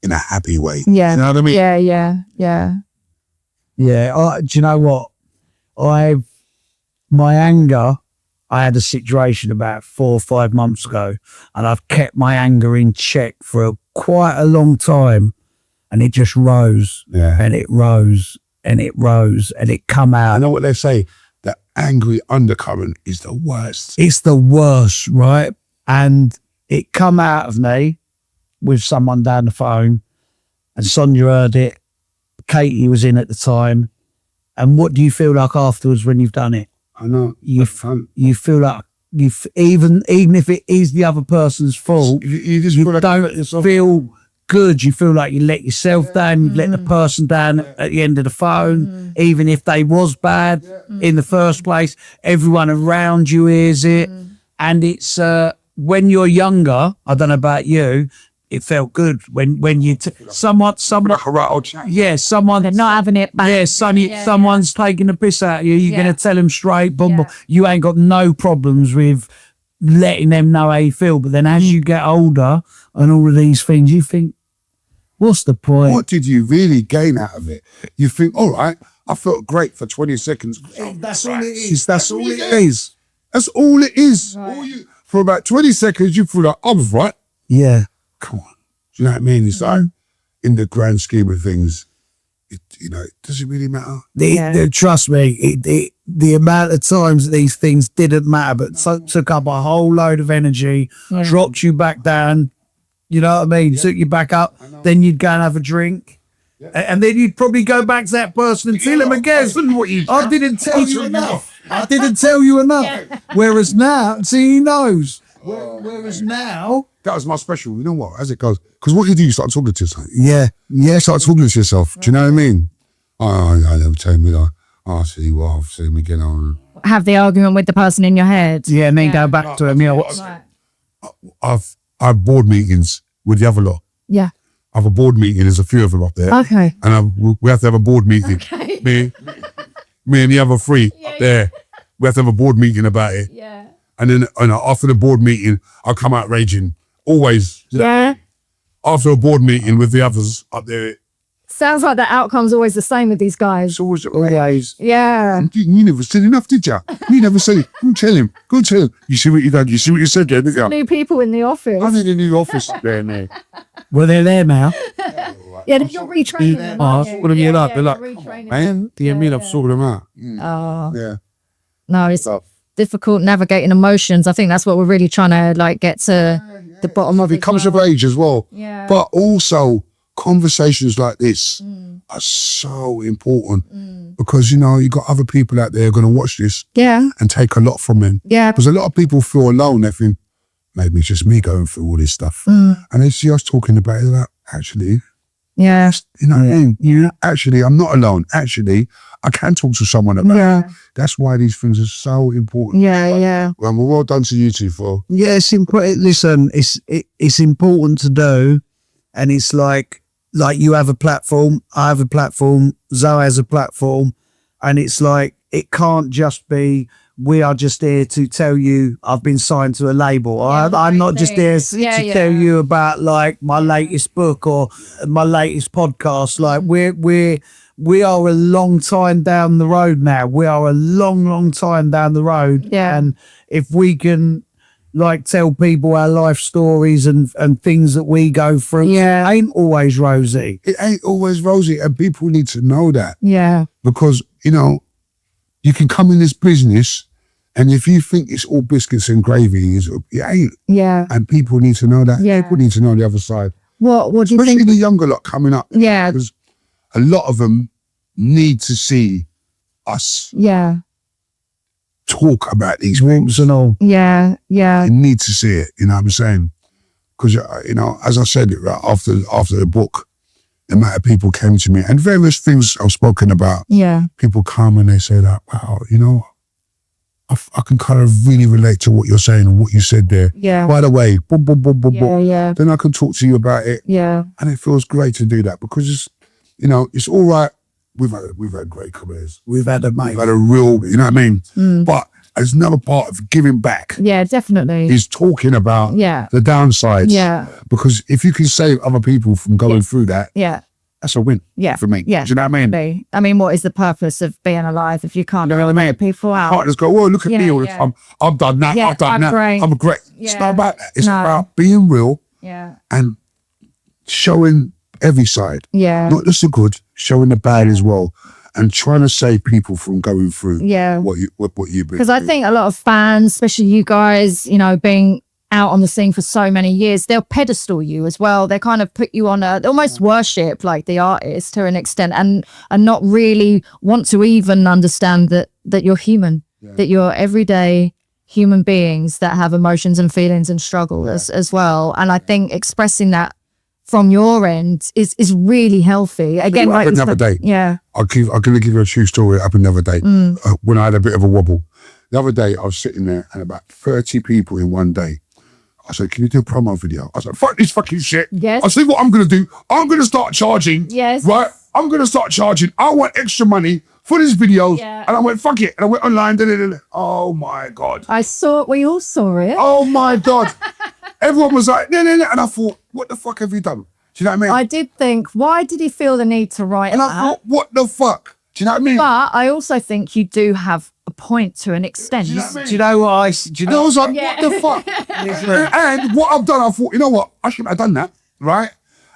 in a happy way. Yeah. You know what I mean? Yeah. Yeah. Do you know what? My anger, I had a situation about 4 or 5 months ago, and I've kept my anger in check for quite a long time, and it just rose. Yeah. And it rose and it rose and it come out. I know what they say. The angry undercurrent is the worst. It's the worst, right? And it come out of me with someone down the phone, and Sonia heard it. Katie was in at the time. And what do you feel like afterwards when you've done it? I know. You feel like even if it is the other person's fault, you just you feel like don't feel good. You feel like you let yourself down, you let the person down at the end of the phone, even if they was bad in the first place. Everyone around you hears it. And it's when you're younger, I don't know about you, it felt good when you someone like a right old chat. someone They're not having it back. someone's taking the piss out of you. You're going to tell them straight, boom. You ain't got no problems with letting them know how you feel. But then as you get older and all of these things, you think, what's the point? What did you really gain out of it? You think, all right, I felt great for 20 seconds. That's all it is. That's all it is. That's all it is. Right. For about 20 seconds, you feel like, I was right. Yeah. Come on. Do you know what I mean? It's like, in the grand scheme of things, does it really matter? Trust me, the amount of times these things didn't matter, but took up a whole load of energy, dropped you back down, you know what I mean? Took you back up, then you'd go and have a drink. And then you'd probably go back to that person and tell him again, I didn't tell you enough. I didn't tell you enough. Whereas now, see, he knows. Whereas now... That was my special. You know what? As it goes. Because what you do, you start talking to yourself. Yeah. You start talking to yourself. Do you know what I mean? I never tell me that. I'll see you off. See me get on. Have the argument with the person in your head. Yeah, and then go back to him. I've board meetings with the other lot. Yeah. I have a board meeting. There's a few of them up there. Okay. And we have to have a board meeting. Okay. Me and the other three up there. We have to have a board meeting about it. Yeah. And then after the board meeting, I'll come out raging. Always. Yeah. After a board meeting with the others up there. Sounds like the outcome's always the same with these guys. It's always. Yeah. You never said enough, did you? You never said it. Go tell him. You see what you done? You see what you said there, didn't you? New people in the office. I'm in the new office there, mate. Well, they're there now. Yeah, you're retraining them. aren't you? What have you done? They're like, retraining man, do you mean I've sorted them out? Oh, Yeah. no, it's So, difficult navigating emotions. I think that's what we're really trying to like get to the bottom of. it comes with age as well. Yeah. But also, conversations like this are so important because, you know, you got other people out there going to watch this Yeah. and take a lot from them. Yeah. Because a lot of people feel alone. They think, maybe it's just me going through all this stuff. And they see us talking about it, like, actually, Yeah. you know what I mean? Yeah. Actually, I'm not alone. Actually, I can talk to someone about it. That's why these things are so important. Yeah. Yeah. Well done to you two for. Yeah, it's important. Listen, it's important to do, and it's like you have a platform, I have a platform, Zoe has a platform, and it's like it can't just be we are just here to tell you I've been signed to a label. I'm not just here to tell you about like my latest book or my latest podcast. Like we are a long time down the road now. We are a long time down the road. Yeah. And if we can like tell people our life stories and things that we go through, it ain't always rosy. It ain't always rosy, and people need to know that. Yeah. Because, you know, you can come in this business and if you think it's all biscuits and gravy, it ain't. Yeah. And people need to know that. Yeah. People need to know the other side. What do you Especially think? the younger lot coming up. Yeah. Because a lot of them need to see us Yeah. talk about these Rooms things. and all. Yeah. Yeah. They need to see it, you know what I'm saying? Because, you know, as I said, right, after the book, the amount of people came to me and various things I've spoken about. Yeah. People come and they say that, wow, you know, I can kind of really relate to what you're saying and what you said there. Yeah. By the way, boom, boom, boom, boom, Yeah. boom. Yeah. Then I can talk to you about it. Yeah. And it feels great to do that because it's, you know, it's all right. We've had great careers. We've had a mate. We've had a real, you know what I mean? But as another part of giving back Yeah. Definitely. is talking about Yeah. the downsides. Yeah. Because if you can save other people from going through that, Yeah. that's a win for me. Yeah. Do you know what I mean? I mean, what is the purpose of being alive if you can't You know what I mean? people out? Partners go, well, look at me all the time. I've done that. Yeah, I've done I'm that. great. I'm great. It's Yeah. not about that. It's No. about being real Yeah. and showing every side. Yeah. Not just the good, showing the bad as well. And trying to save people from going through Yeah. what you've been Because I through. think a lot of fans, especially you guys, you know, being out on the scene for so many years, they'll pedestal you as well. They kind of put you on they almost worship like the artist to an extent and not really want to even understand that you're human, that you're everyday human beings that have emotions and feelings and struggle as well. And I think expressing that from your end is really healthy. Again, what like happened the other day? Yeah. I'm going to give you a true story. It happened the other day when I had a bit of a wobble. The other day, I was sitting there and about 30 people in one day. I said, can you do a promo video? I said, fuck this fucking shit. Yes. I said, what I'm going to do, I'm going to start charging. Yes. Right? I'm going to start charging. I want extra money for these videos. Yeah. And I went, fuck it. And I went online. Oh, my God. We all saw it. Oh, my God. Everyone was like, no. And I thought, what the fuck have you done? Do you know what I mean? I did think, why did he feel the need to write and that? I thought, what the fuck? Do you know what I mean? But I also think you do have a point to an extent. Do you know what I mean? Do you know what And I was like, what the fuck? And what I've done, I thought, you know what? I shouldn't have done that, right?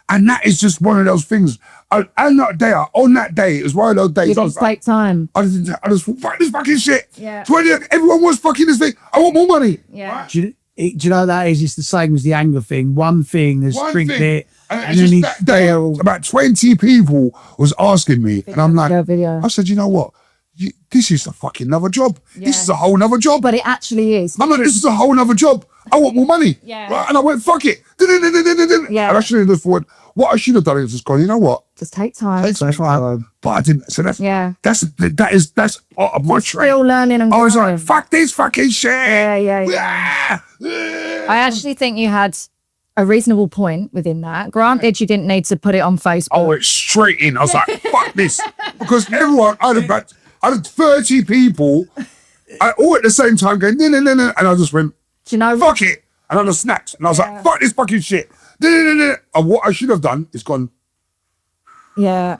And that is just one of those things. And on that day, it was one of those days. You I was just take time. I just thought, fuck this fucking shit. Yeah. So everyone was fucking this thing. I want more money. Yeah. Do you know what that is? It's the same as the anger thing. One thing has One triggered thing. it. And then that day, about 20 people was asking me. And I'm like, Video. I said, you know what? This is a fucking another job. Yeah. This is a whole nother job. But it actually is. I'm like, this is a whole nother job. I want more money. Yeah. Right? And I went, fuck it. Yeah. And I should have thought, what I should have done is just gone, you know what? Just take time. That's right. But I didn't. So that's part of my trade. Still learning and I was growing. like, fuck this fucking shit. Yeah. I actually think you had a reasonable point within that. Granted, you didn't need to put it on Facebook. I went straight in. I was like, fuck this. Because everyone, I had 30 people all at the same time going, no. And I just went, Do you know? fuck it. And I just snapped. And I was like, fuck this fucking shit. And what I should have done is gone. Yeah.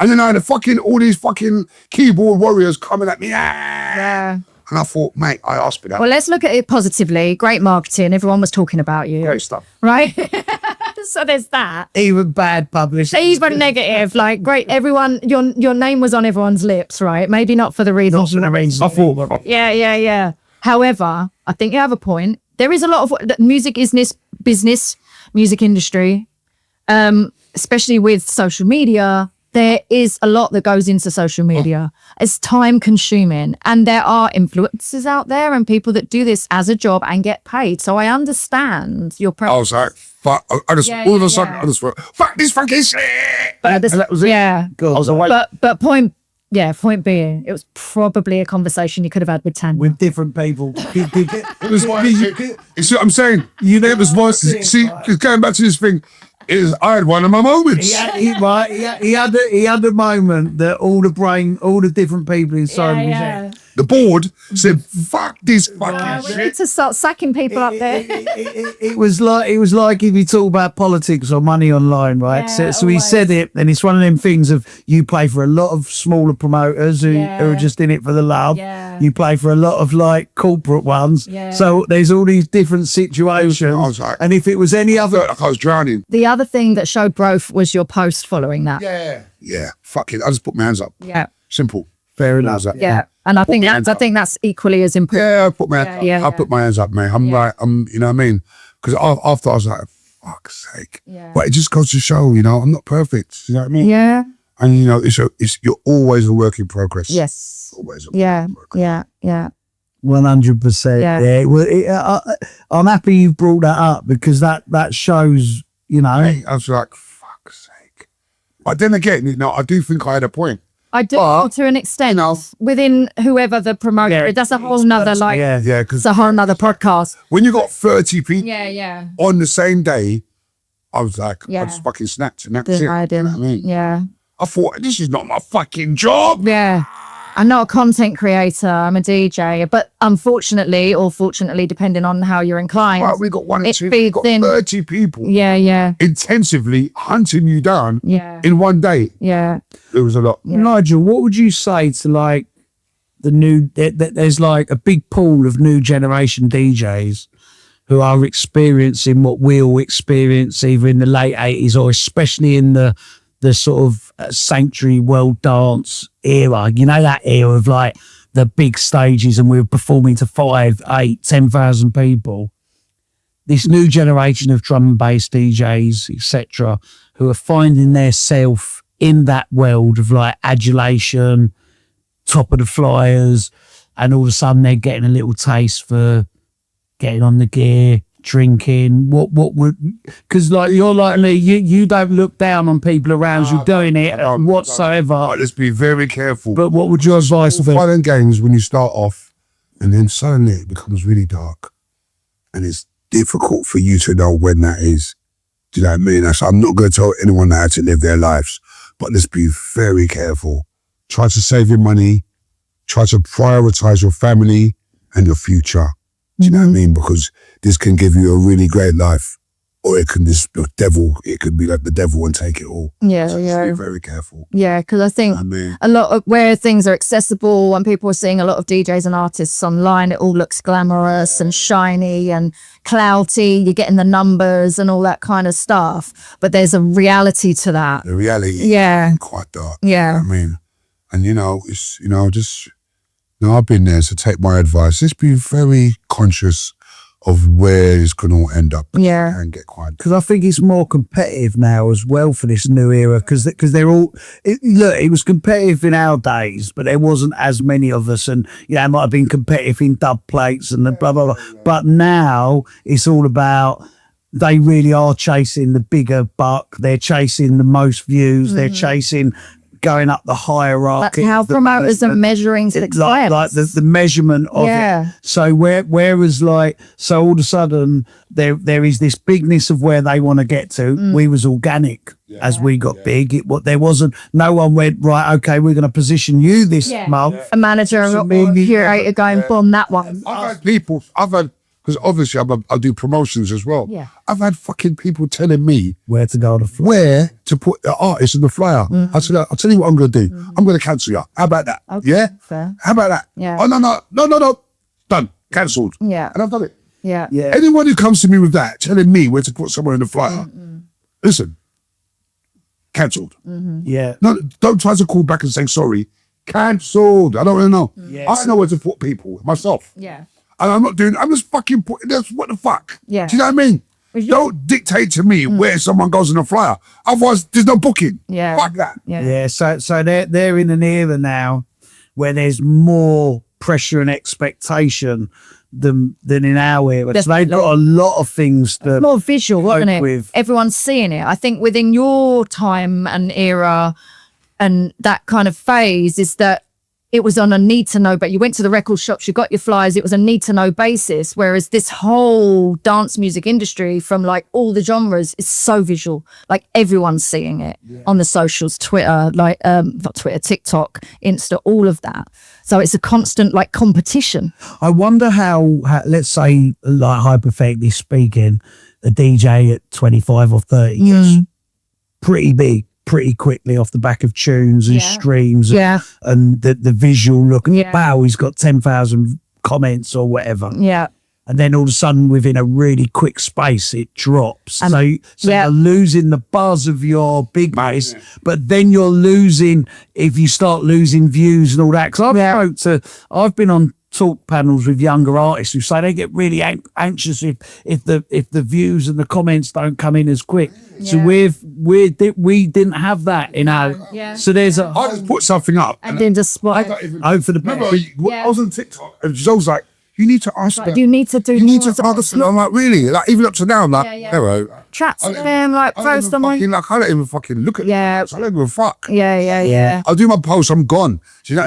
And then I had all these fucking keyboard warriors coming at me. Yeah. And I thought, mate, I asked for that. Well, let's look at it positively. Great marketing. Everyone was talking about you. Great stuff. Right? So there's that. Even bad publicity. Even negative, like great. Everyone, your name was on everyone's lips, right? Maybe not for the reason. Not for the reason I thought. Yeah. However, I think you have a point. There is a lot of music business, music industry, especially with social media. There is a lot that goes into social media. It's time consuming, and there are influencers out there and people that do this as a job and get paid. So I understand your I was like, fuck. I just all of a sudden I just went, fuck this fucking shit. And that was it. Yeah. God. I was away But point being, it was probably a conversation you could have had with Tanya. with different people. It was like, you see what I'm saying? You know, it was voices. See, going back to this thing, I had one of my moments. He had the moment that all the different people inside of his head. The board said, fuck this fucking We shit. need to start sacking people up there. It was like if you talk about politics or money online, right? Yeah, So he said it, and it's one of them things of you play for a lot of smaller promoters who are just in it for the love. Yeah. You play for a lot of like corporate ones. Yeah. So there's all these different situations. I was like, and if it was any I other, felt like I was drowning. The other thing that showed growth was your post following that. Yeah, fuck it. I just put my hands up. Yeah. Simple. fair That enough. was that. Yeah. And I think hands up. that's equally as important. Yeah, I put my hands up. Yeah. I put my hands up, mate. I'm like, you know what I mean? Because after I was like, fuck's sake. Yeah. But it just goes to show, you know, I'm not perfect. You know what I mean? Yeah. And you know, you're always a work in progress. Yes. Always. Yeah. Yeah. 100%. Yeah. Yeah. Well, I'm happy you brought that up because that shows, you know. Hey, I was like, fuck's sake. But then again, you know, I do think I had a point. I do But, to an extent you know, within whoever the promoter. That's a whole nother Yeah, it's because a whole nother podcast. when you got 30 people Yeah. on the same day, I was like, Yeah. I just fucking snapped and that's it. I You did. know what I mean? Yeah. I thought, this is not my fucking job. Yeah. I'm not a content creator. I'm a DJ. But unfortunately, or fortunately, depending on how you're inclined. Right, we got one or It two, we got feeds in. 30 people Yeah. intensively hunting you down Yeah. in one day. Yeah. It was a lot. Nigel, what would you say to like the new, there's like a big pool of new generation DJs who are experiencing what we all experience either in the late 80s or especially in the sort of sanctuary world dance era, you know, that era of like the big stages and we were performing to 5, 8, 10,000 people. This new generation of drum and bass DJs, etc., who are finding their self in that world of like adulation, top of the flyers, and all of a sudden they're getting a little taste for getting on the gear, drinking. What would, because like you're like me, you don't look down on people around you doing it whatsoever. Right, let's be very careful. But what would your advice be? Fun and games when you start off and then suddenly it becomes really dark and it's difficult for you to know when that is. Do you know what I mean? So I'm not going to tell anyone how to live their lives, but let's be very careful. Try to save your money. Try to prioritize your family and your future. Do you know what I mean? Because this can give you a really great life, or it can it could be like the devil and take it all. Yeah. So just be very careful. Yeah, because I think I mean, a lot of where things are accessible and people are seeing a lot of DJs and artists online, it all looks glamorous and shiny and clouty. You're getting the numbers and all that kind of stuff. But there's a reality to that. the reality Yeah. is quite dark. Yeah. I mean, and it's, just, I've been there, so take my advice. Just be very conscious of where it's going to all end up. Yeah. And get quite. Because I think it's more competitive now as well for this new era. Because they're all it was competitive in our days, but there wasn't as many of us, and it might have been competitive in dub plates and the blah blah blah. But now it's all about. They really are chasing the bigger buck. They're chasing the most views. They're chasing going up the hierarchy. That's how promoters are measuring success. Like the measurement of it. So whereas so all of a sudden there is this bigness of where they want to get to. We was organic as we got big. There wasn't, no one went, right, okay, we're going to position you this month. A manager or curator going, boom, that one. I've had because obviously I do promotions as well. Yeah. I've had fucking people telling me Where to go on the floor. where to put the artist in the flyer. I'll tell you what I'm going to do. I'm going to cancel you. How about that? Okay, Yeah? fair. How about that? Yeah. Oh, no. Done. Cancelled. Yeah. And I've done it. Yeah. Yeah. Anyone who comes to me with that, telling me where to put someone in the flyer, listen, cancelled. Yeah. No, don't try to call back and say sorry. Cancelled. I don't really know. I know where to put people myself. Yeah. And I'm just fucking putting this, what the fuck? Yeah. Do you know what I mean? Don't dictate to me where someone goes on a flyer. Otherwise, there's no booking. Yeah. Fuck that. Yeah. So they're in an era now where there's more pressure and expectation than in our era. So they've got a lot of things to more visual, wasn't it? with. Everyone's seeing it. I think within your time and era and that kind of phase is that it was on a need to know, but you went to the record shops, you got your flyers, it was a need to know basis. Whereas this whole dance music industry from like all the genres is so visual. Like everyone's seeing it on the socials, Twitter, like not Twitter, TikTok, Insta, all of that. So it's a constant like competition. I wonder how let's say, like hypothetically speaking, a DJ at 25 or 30 gets pretty big pretty quickly off the back of tunes and streams and the visual look. Wow, he's got 10,000 comments or whatever. Yeah. And then all of a sudden, within a really quick space, it drops. So you're losing the buzz of your big bass, but then you're losing, if you start losing views and all that. Because I've been on talk panels with younger artists who say they get really anxious if the views and the comments don't come in as quick. So we didn't have that in our. So there's a. I just put something up and then just for the remember I was on TikTok and Joe's like, you need to ask you need to do. You need to ask. I'm like, really? Like even up to now, I'm like, hello. Chats with them, like post them. I don't even fucking look at. I don't give a fuck. I'll do my post. I'm gone. Do you know?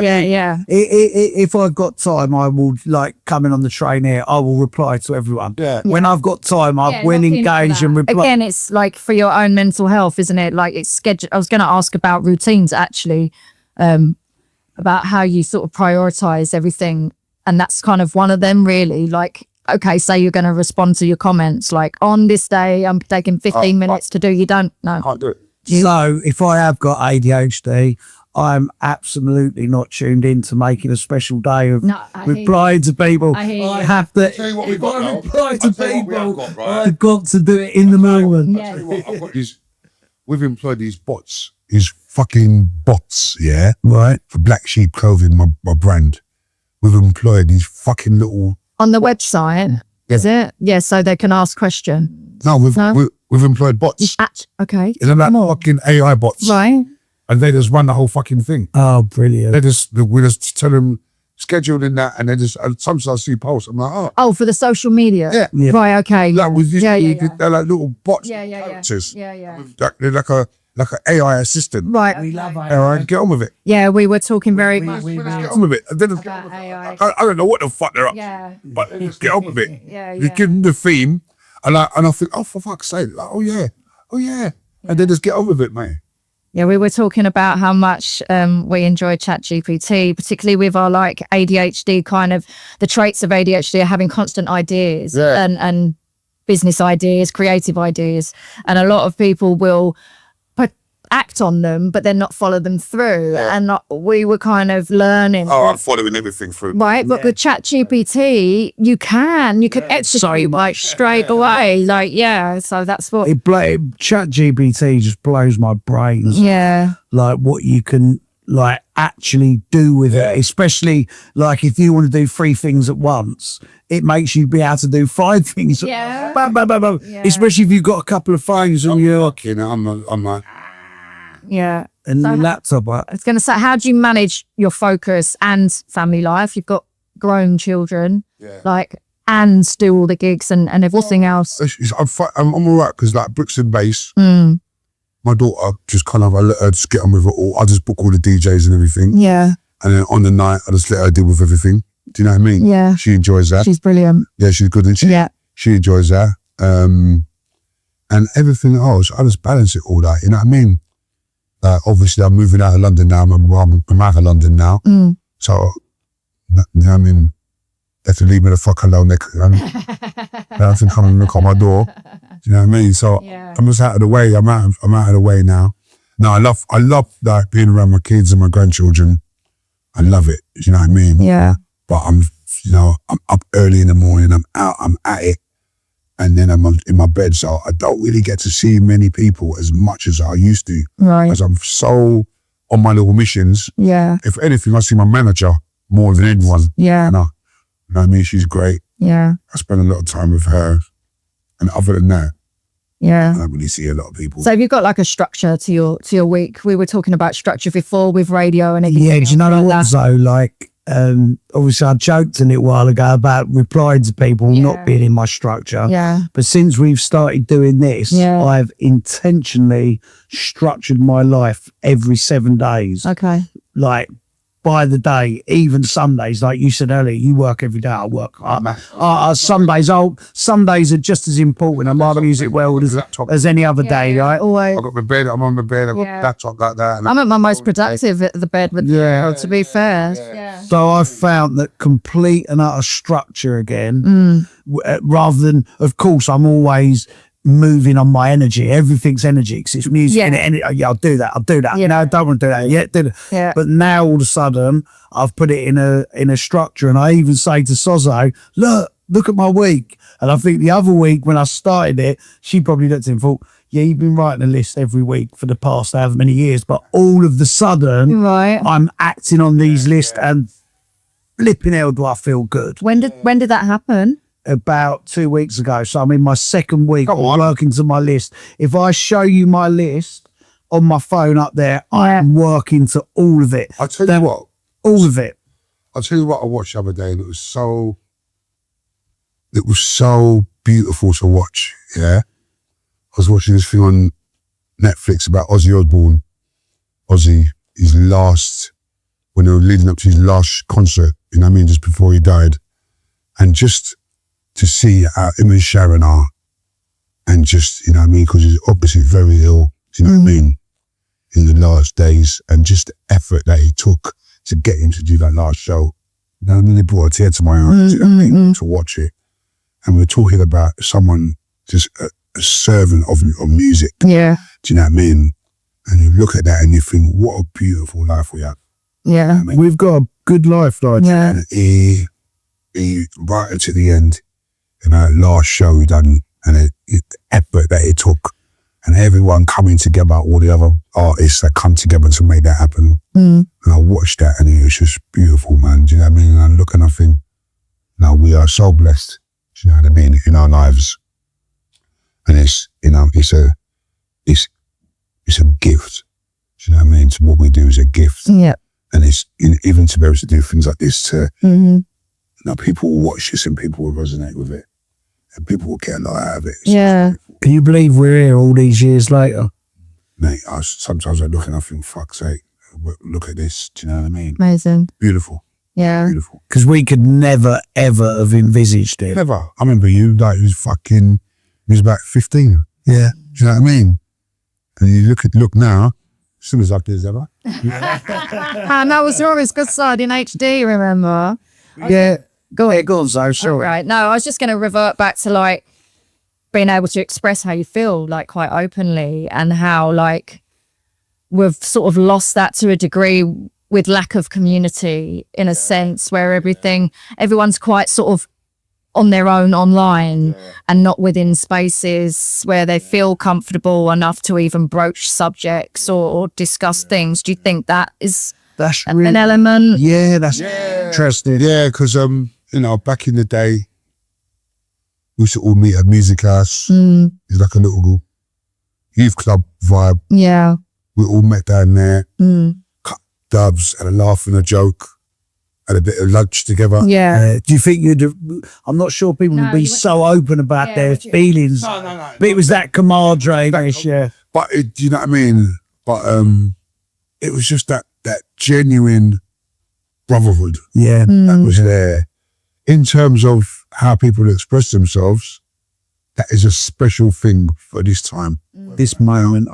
If I've got time, I will like coming on the train here. I will reply to everyone. When I've got time, I will engage and reply. Again, it's like for your own mental health, isn't it? Like it's scheduled. I was going to ask about routines actually, about how you sort of prioritize everything. And that's kind of one of them, really. Like, okay, say you're going to respond to your comments. Like, on this day, I'm taking 15 minutes to do. You don't know. Can't do it. So, if I have got ADHD, I'm absolutely not tuned in to making a special day of replying to people. I have to. Tell you what we've got now. Reply to people. I've got to do it in the moment. I'll tell you what, I've got these. We've employed these bots. These fucking bots, right? For Black Sheep Clothing, my brand. We've employed these fucking little on the website. Is it? Yeah, so they can ask questions. No, we've employed bots. Okay. Isn't that fucking AI bots? Right. And they just run the whole fucking thing. Oh, brilliant. We just tell them scheduled in that, and then just sometimes I see posts. I'm like, oh, for the social media. Yeah. Right. Okay. Like with this, they're like little bots. Characters. They're like an AI assistant. Right. We love AI. All right, get on with it. Yeah, we were talking very much about get on with it. And then AI. I don't know what the fuck they're up to, but just get on with it. You give them the theme, and I think, oh, for fuck's sake, like, oh yeah, and then just get on with it, mate. Yeah, we were talking about how much we enjoy ChatGPT, particularly with our like ADHD kind of the traits of ADHD are having constant ideas and business ideas, creative ideas, and a lot of people will act on them but then not follow them through, and we were kind of learning. I'm following everything through, right? But with ChatGPT you can exercise like straight away, like so that's what ChatGPT just blows my brains. Like what you can like actually do with it, especially like if you want to do 3 things at once, it makes you be able to do 5 things especially if you've got a couple of phones and you're I'm like and so the laptop. I was going to say, how do you manage your focus and family life? You've got grown children, like, and do all the gigs and everything else. I'm all right because like Bricks and Bass, my daughter just kind of, I let her just get on with it all. I just book all the DJs and everything. Yeah. And then on the night, I just let her deal with everything. Do you know what I mean? Yeah. She enjoys that. She's brilliant. Yeah, she's good. And she enjoys that. And everything else, I just balance it all that. You know what I mean? Obviously, I'm moving out of London now. I'm out of London now. So, you know what I mean? They have to leave me the fuck alone. They have to come and knock on my door. Do you know what I mean? So, I'm just out of the way. I'm out of the way now. No, I love like being around my kids and my grandchildren. I love it. You know what I mean? Yeah. But I'm up early in the morning. I'm out. I'm at it. and then I'm in my bed, so I don't really get to see many people as much as I used to. Right. As I'm so on my little missions. Yeah. If anything, I see my manager more than anyone. Yeah. And you know what I mean? She's great. Yeah. I spend a lot of time with her. And other than that, yeah, I don't really see a lot of people. So have you got like a structure to your week? We were talking about structure before with radio and everything. Yeah, do you know like what though? Like, obviously I joked a little while ago about replying to people not being in my structure. Yeah. But since we've started doing this, I've intentionally structured my life every 7 days. Okay. Like, by the day, even Sundays, like you said earlier, you work every day. I work. Sundays are just as important. I might use it well as any other day, right? I've got my bed. I'm on my bed. I've got my laptop like that. I'm at my most productive at the bed with to be fair. Yeah. So I've found that complete and utter structure again, rather than, of course, I'm always moving on my energy. Everything's energy because it's music and energy. I'll do that. You know, I don't want to do that yet. But now all of a sudden I've put it in a structure, and I even say to Sozo, look at my week. And I think the other week when I started it, she probably looked at him and thought, yeah, you've been writing a list every week for the past however many years, but all of the sudden I'm acting on these lists and flipping hell do I feel good. When did that happen? About 2 weeks ago. So I'm in my second week of working to my list. If I show you my list on my phone up there, I am working to all of it. I'll tell you what. All of it. I'll tell you what I watched the other day, and it was so beautiful to watch, yeah? I was watching this thing on Netflix about Ozzy Osbourne. Ozzy, when they were leading up to his last concert, you know what I mean, just before he died. And just to see how him and Sharon are, and just, you know what I mean, because he's obviously very ill, you know what I mean, in the last days, and just the effort that he took to get him to do that last show. You know what I mean? It brought a tear to my eyes, you know what I mean, to watch it. And we're talking about someone, just a servant of music. Yeah. Do you know what I mean? And you look at that and you think, what a beautiful life we have. Yeah. You know what I mean? We've got a good life, like. Yeah. And he right until the end, you know, last show he done, and the effort that it took, and everyone coming together, all the other artists that come together to make that happen. And I watched that, and it was just beautiful, man. Do you know what I mean? And I look and I think, no, we are so blessed. Do you know what I mean? In our lives, and it's, you know, it's a gift. Do you know what I mean? So what we do is a gift. Yeah. And it's even to be able to do things like this to. Now, people will watch this and people will resonate with it, and people will get a lot out of it. Yeah. Can you believe we're here all these years later? Mate, sometimes I look and I think, fuck's sake, look at this. Do you know what I mean? Amazing. Beautiful. Yeah. Beautiful. Because we could never, ever have envisaged it. Never. I remember you, like, he was about 15. Yeah. Do you know what I mean? And you look now, still as ugly as ever. And that was always good side in HD, remember? Yeah. Go on, so sure. Right. No, I was just going to revert back to like being able to express how you feel, like quite openly, and how like we've sort of lost that to a degree with lack of community, in a sense, where everyone's quite sort of on their own online and not within spaces where they feel comfortable enough to even broach subjects or discuss things. Do you think that's really, an element? Yeah, that's interesting. Yeah, because you know, back in the day, we used to all meet at Music House. It's like a little youth club vibe. Yeah. We all met down there, cut dubs, had a laugh and a joke, had a bit of lunch together. Yeah. Do you think I'm not sure people would be so open about their feelings. No. But it was that camaraderie. But do you know what I mean? But it was just that genuine brotherhood that was there. In terms of how people express themselves, that is a special thing for this time, this moment,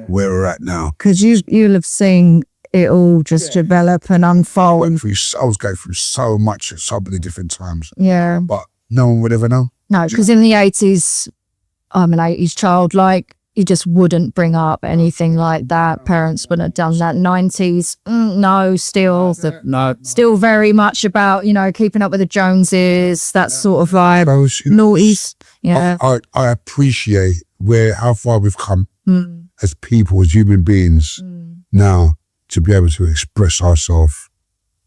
where we're at now. Because you'll have seen it all just develop and unfold. I was going through so much at so many different times. Yeah. But no one would ever know. No, because in the 80s, I'm an 80s child, like you just wouldn't bring up anything like that. Parents wouldn't have done that. 90s, no, still very much about, you know, keeping up with the Joneses, that sort of vibe. Noughties. Yeah. I appreciate how far we've come as people, as human beings now, to be able to express ourselves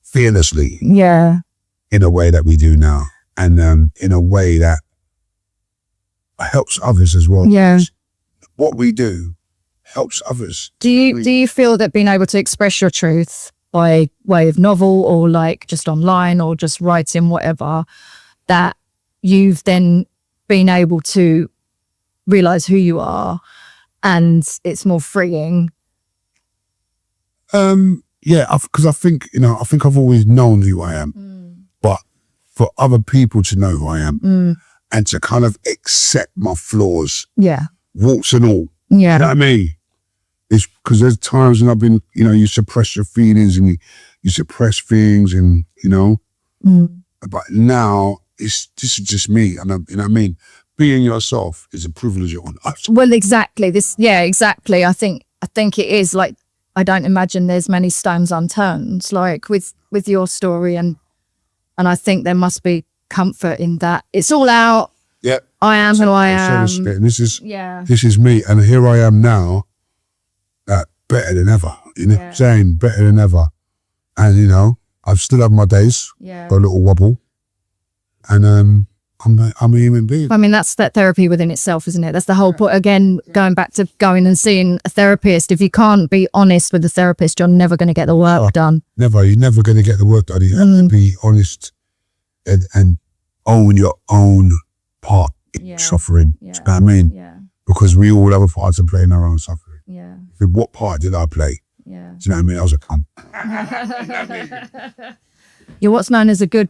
fearlessly. Yeah. In a way that we do now. And in a way that helps others as well. Yeah. What we do helps others. Do you feel that being able to express your truth by way of novel or like just online or just writing, whatever, that you've then been able to realize who you are and it's more freeing? Yeah, because I think I've always known who I am, but for other people to know who I am and to kind of accept my flaws, warts and all, you know what I mean? It's because there's times when I've been, you know, you suppress your feelings and you suppress things and, you know, but now this is just me. And you know what I mean? Being yourself is a privilege on us. Well, exactly. Exactly. I think it is. Like, I don't imagine there's many stones unturned, like with your story, and I think there must be comfort in that. It's all out. Yeah. I am who I am. This is me, and here I am now, better than ever. You know what I'm saying? Better than ever. And you know, I've still have my days. Yeah. Got a little wobble. And I'm a human being. I mean, that's that therapy within itself, isn't it? That's the whole point. Again, going back to going and seeing a therapist. If you can't be honest with the therapist, you're never going to get the work done. Never. You're never going to get the work done. You have to be honest and own your own part in suffering. Yeah. Do you know what I mean? Yeah. Because we all have a part to play in our own suffering. Yeah. What part did I play? Yeah. Do you know what I mean? I was a cunt. You're what's known as a good...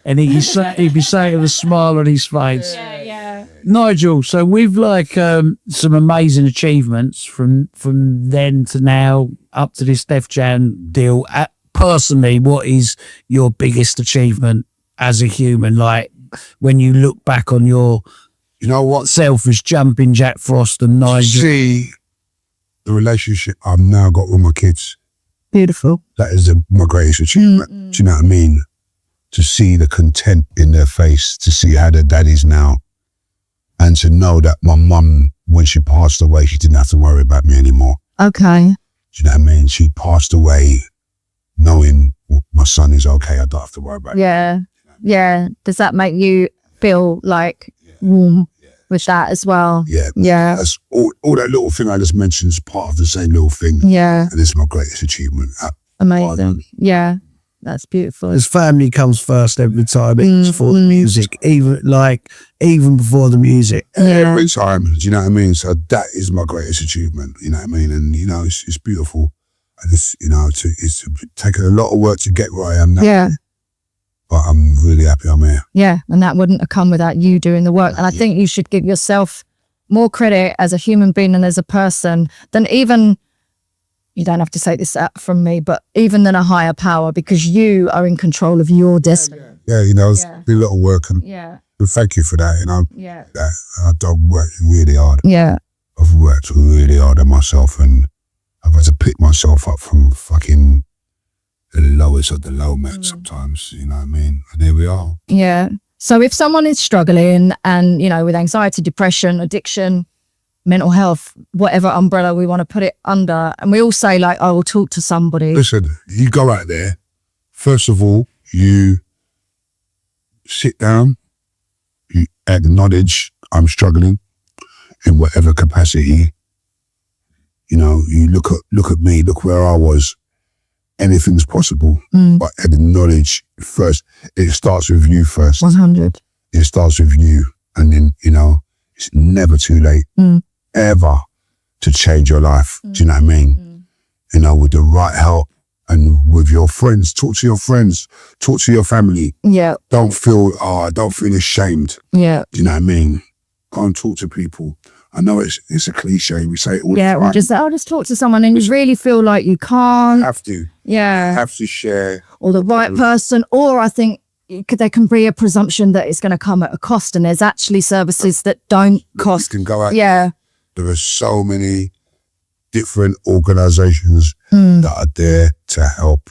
And he'd be saying with a smile on his face. Yeah. Nigel, so with like some amazing achievements from then to now up to this Def Jam deal, personally, what is your biggest achievement as a human? Like when you look back on your, you know what, self as Jumpin Jack Frost and Nigel. See the relationship I've now got with my kids. Beautiful. That is my greatest achievement. Do you know what I mean? To see the content in their face, to see how their daddy's now, and to know that my mum, when she passed away, she didn't have to worry about me anymore. Okay. Do you know what I mean? She passed away knowing my son is okay. I don't have to worry about him. Yeah. Does that make you feel like warm with that as well? Yeah. That's all that little thing I just mentioned is part of the same little thing. Yeah. And it's my greatest achievement. Amazing. Yeah. That's beautiful. As family comes first every time, it's for the music, even before the music. Every time, do you know what I mean? So that is my greatest achievement, you know what I mean? And, you know, it's beautiful. And it's, you know, it's taken a lot of work to get where I am now. Yeah. But I'm really happy I'm here. Yeah, and that wouldn't have come without you doing the work. And I think you should give yourself more credit as a human being and as a person than even... You don't have to take this out from me, but even than a higher power, because you are in control of your destiny. Yeah, you know, it's been a lot of work, and thank you for that. You know, I've worked really hard. Yeah, I've worked really hard on myself, and I've had to pick myself up from fucking the lowest of the low, man. Sometimes, you know what I mean. And here we are. Yeah. So if someone is struggling, and you know, with anxiety, depression, addiction, mental health, whatever umbrella we want to put it under, and we all say like, I will talk to somebody. Listen, you go out there, first of all, you sit down, you acknowledge I'm struggling in whatever capacity. You know, you look at me, look where I was. Anything's possible, but acknowledge first. It starts with you first. 100. It starts with you, and then, you know, it's never too late. Ever to change your life. Do you know what I mean? You know, with the right help and with your friends, talk to your friends, talk to your family. Yeah. Don't feel ashamed. Yeah. Do you know what I mean? Go and talk to people. I know it's a cliche. We say it all the time. Yeah, just talk to someone, and you really feel like you can't. Have to. Yeah. Have to share. Or the right person, or I think there can be a presumption that it's going to come at a cost, and there's actually services that don't cost. You can go out. Yeah. There are so many different organizations that are there to help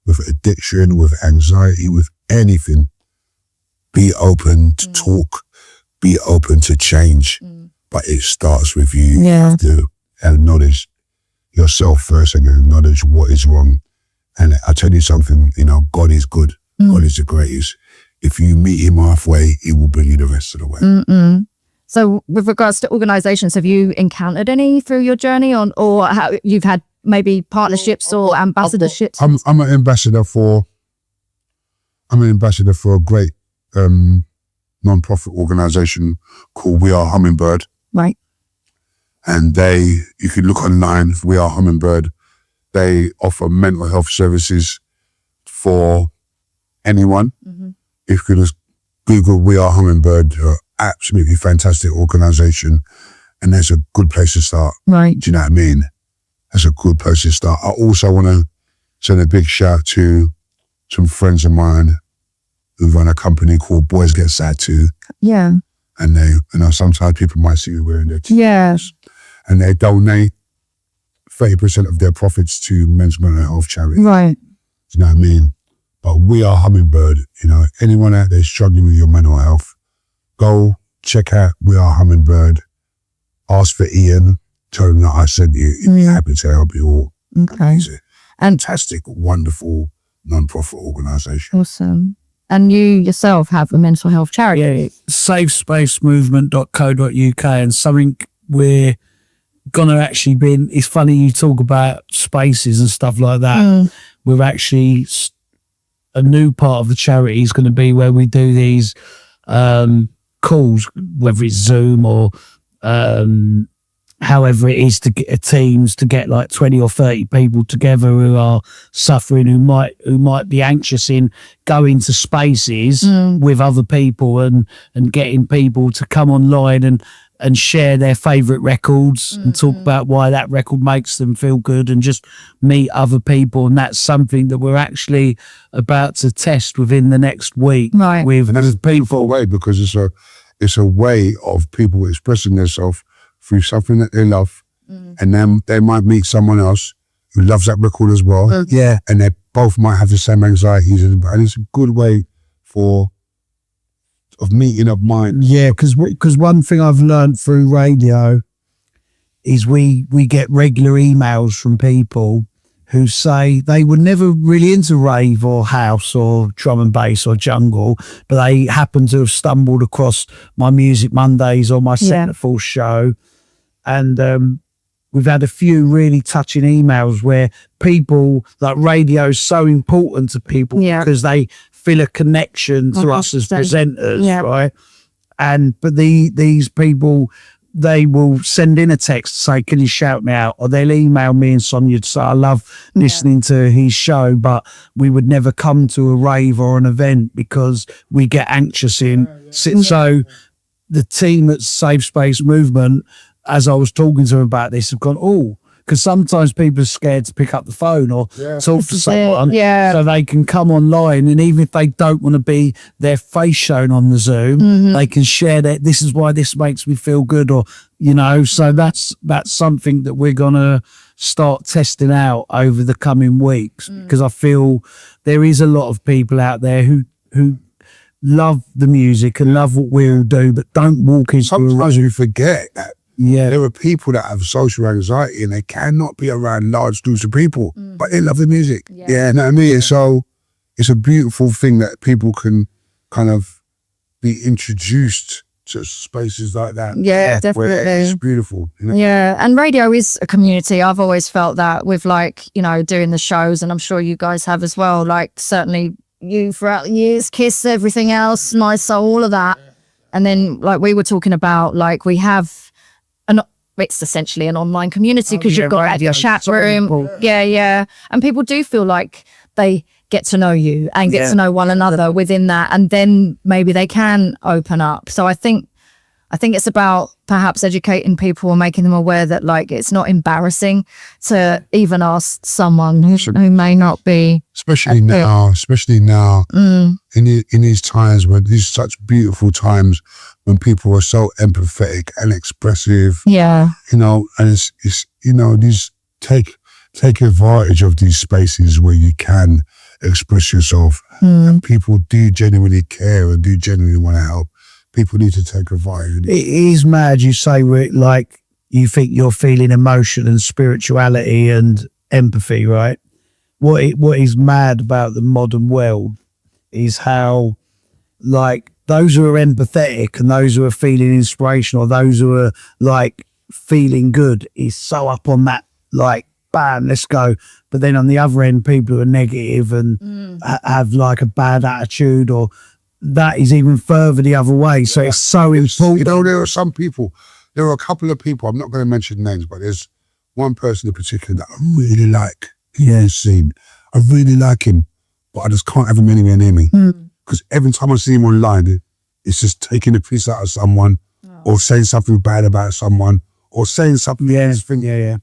with addiction, with anxiety, with anything. Be open to talk, be open to change, but it starts with you. You have to acknowledge yourself first and acknowledge what is wrong. And I tell you something, you know, God is good. God is the greatest. If you meet him halfway, he will bring you the rest of the way. So with regards to organizations, have you encountered any through your journey or how you've had maybe partnerships or ambassadorships? I'm an ambassador for a great non-profit organization called We Are Hummingbird. Right. And you can look online, We Are Hummingbird. They offer mental health services for anyone. If you just Google We Are Hummingbird, they're an absolutely fantastic organization. And that's a good place to start. Right. Do you know what I mean? That's a good place to start. I also want to send a big shout to some friends of mine who run a company called Boys Get Sad Too. Yeah. And they, you know, sometimes people might see me wearing their t-shirts. Yeah. And they donate 30% of their profits to men's mental health charity. Right. Do you know what I mean? But We Are Hummingbird, you know, anyone out there struggling with your mental health, go check out We Are Hummingbird, ask for Ian, tell him that I sent you. He'd be happy to help you all. Okay. It's a fantastic, wonderful non-profit organisation. Awesome. And you yourself have a mental health charity. safespacemovement.co.uk, and something we're gonna actually be in. It's funny you talk about spaces and stuff like that. We're actually, a new part of the charity is going to be where we do these calls, whether it's Zoom or however it is, to get teams to get like 20 or 30 people together who are suffering, who might be anxious in going to spaces with other people and getting people to come online and share their favourite records and talk about why that record makes them feel good and just meet other people. And that's something that we're actually about to test within the next week. Right. And that's a beautiful way, because it's a way of people expressing themselves through something that they love. And then they might meet someone else who loves that record as well. And they both might have the same anxieties. And it's a good way of meeting of minds. Yeah, because one thing I've learned through radio is we get regular emails from people who say they were never really into rave or house or drum and bass or jungle, but they happen to have stumbled across my Music Mondays or my Set the Full show. And we've had a few really touching emails where people, like, radio is so important to people because they feel a connection to us as presenters, right? But these people, they will send in a text to say, can you shout me out? Or they'll email me and Sonia to say, I love listening to his show, but we would never come to a rave or an event because we get anxious in. So the team at Safe Space Movement, as I was talking to them about this, have gone, because sometimes people are scared to pick up the phone or talk to someone, so they can come online, and even if they don't want to be their face shown on the Zoom, they can share that this is why this makes me feel good, or so that's something that we're gonna start testing out over the coming weeks, because I feel there is a lot of people out there who love the music and love what we all do, but don't walk into Sometimes we forget that. Yeah, there are people that have social anxiety and they cannot be around large groups of people, but they love the music. You know what I mean? So it's a beautiful thing that people can kind of be introduced to spaces like that. Yeah, definitely. It's beautiful. You know? Yeah, and radio is a community. I've always felt that with, like, doing the shows, and I'm sure you guys have as well. Like, certainly you throughout the years, Kiss, everything else, My Soul, all of that. And then, like, we were talking about, like, we have it's essentially an online community because you've got to have your chat room. And people do feel like they get to know you and get to know one another within that, and then maybe they can open up. So I think it's about perhaps educating people and making them aware that, like, it's not embarrassing to even ask someone who may not be, especially now in these times where these such beautiful times when people are so empathetic and expressive. Yeah. You know, and it's you know, these take advantage of these spaces where you can express yourself. And people do genuinely care and do genuinely want to help. People need to take advantage. It is mad you say like you think you're feeling emotion and spirituality and empathy, right? What is mad about the modern world is how, like, those who are empathetic and those who are feeling inspirational, those who are like feeling good is so up on that, like, bam, let's go. But then on the other end, people who are negative and have like a bad attitude, or that is even further the other way. So it's so important. You know, there are a couple of people, I'm not going to mention names, but there's one person in particular that I really like. Yeah, scene. I really like him, but I just can't have him anywhere near me. Because every time I see him online, it's just taking the piss out of someone or saying something bad about someone or saying something. Yeah.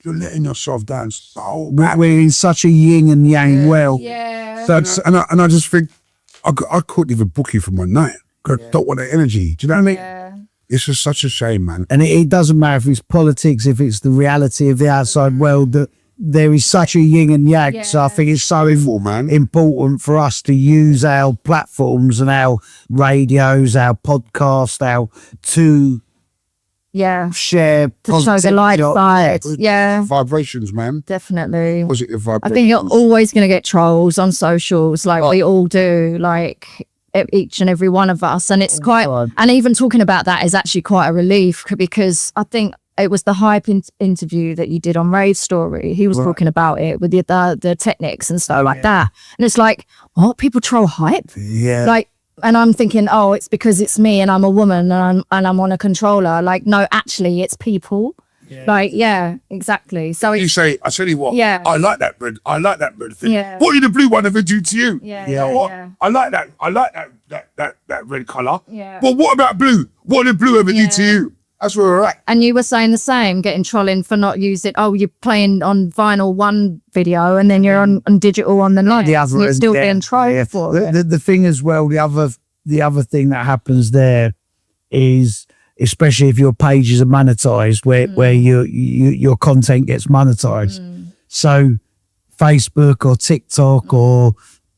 You're letting yourself down so bad. We're in such a yin and yang world. Yeah. And I just think, I couldn't even book you for one night. I don't want that energy. Do you know what I mean? Yeah. It's just such a shame, man. And it doesn't matter if it's politics, if it's the reality of the outside world, that there is such a yin and yang. Yeah. So I think it's so man. important for us to use our platforms and our radios, our podcasts, to share to show the light side. Yeah, vibrations, man. Definitely. Positive vibrations. I think you're always going to get trolls on socials, like we all do, like each and every one of us. And it's quite, and even talking about that is actually quite a relief, because I think it was the hype interview that you did on Rave Story. He was talking about it with the techniques and stuff like that. And it's like, what, people troll hype? Yeah. Like, and I'm thinking, oh, it's because it's me and I'm a woman and I'm on a controller. Like, no, actually, it's people. Yeah. Like, yeah, exactly. So you say, I tell you what, I like that red. I like that red thing. Yeah. What did the blue one ever do to you? Yeah. You know what? I like that. I like that red colour. Yeah. But what about blue? What did blue ever do to you? That's where we're at. And you were saying the same, getting trolling for not using. Oh, you're playing on vinyl one video and then you're on digital on the night. The other, you're still being trolled for it. The thing as well, the other thing that happens there is, especially if your pages are monetized, where your content gets monetized. So Facebook or TikTok or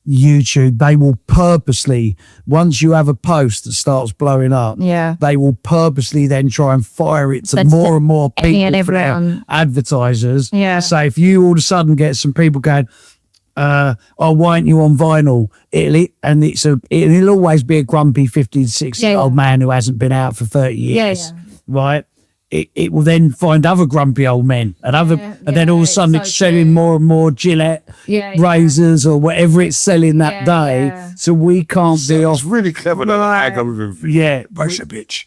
YouTube, they will purposely, once you have a post that starts blowing up, they will purposely then try and fire it to more and more people, for their advertisers. So if you all of a sudden get some people going, oh, why aren't you on vinyl? It'll always be a grumpy 50 to 60 year old man who hasn't been out for 30 years, right? It will then find other grumpy old men and then all of a sudden it's selling more and more Gillette razors or whatever it's selling that day. So we can't be off. It's really clever. Yeah, bunch of bitch.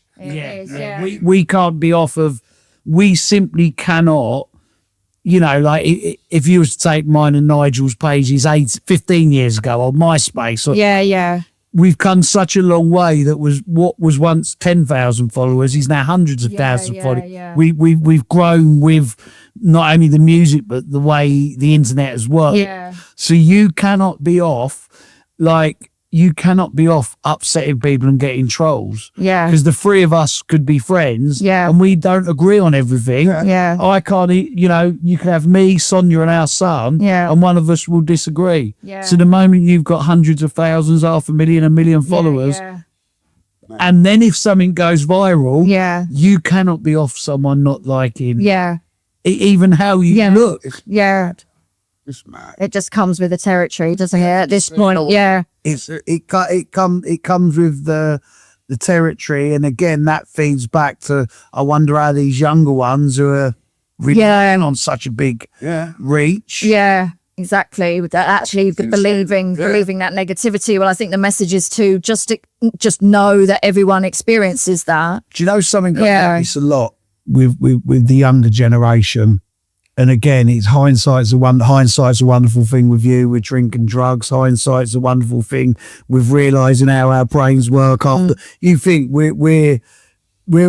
We can't be off of. We simply cannot. You know, like if you was to take mine and Nigel's pages 15 years ago on MySpace, we've come such a long way that what was once 10,000 followers is now hundreds of thousands of followers. We've grown with not only the music but the way the internet has worked. So you cannot be off, upsetting people and getting trolls. Because the three of us could be friends and we don't agree on everything. I can't, you can have me, Sonia and our son and one of us will disagree. So the moment you've got hundreds of thousands, 500,000, 1 million followers, and then if something goes viral, you cannot be off someone not liking even how you look. It's mad. It just comes with the territory, doesn't it? At this point, it comes with the territory, and again that feeds back to, I wonder how these younger ones who are relying on such a big reach. Exactly. That actually believing that negativity. Well, I think the message is to just know that everyone experiences that. Do you know something? I notice a lot with the younger generation. And again, it's hindsight's a wonderful thing with you, with drinking drugs. Hindsight's a wonderful thing with realising how our brains work after. You think we're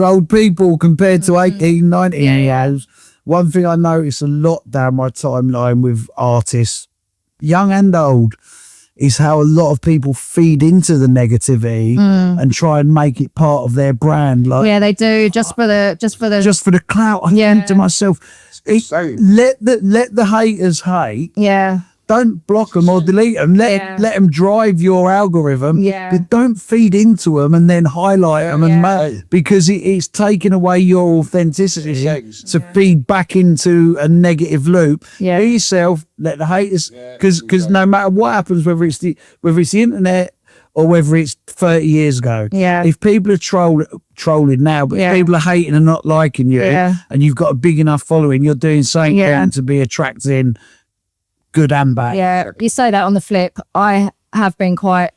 old people compared to 18, 19 years. One thing I notice a lot down my timeline with artists, young and old, is how a lot of people feed into the negativity and try and make it part of their brand. Like, Yeah, they do just for the just for the clout. I think to myself, let the haters hate. yeah. Don't block them or delete them. Let them drive your algorithm. Yeah. But don't feed into them and then highlight them because it's taking away your authenticity to feed back into a negative loop. Yeah. Be yourself. Let the haters, because no matter what happens, whether it's the internet or whether it's 30 years ago, if people are trolling now, but if people are hating and not liking you, and you've got a big enough following, you're doing something to be attracting good and bad. Yeah, you say that on the flip. I have been quite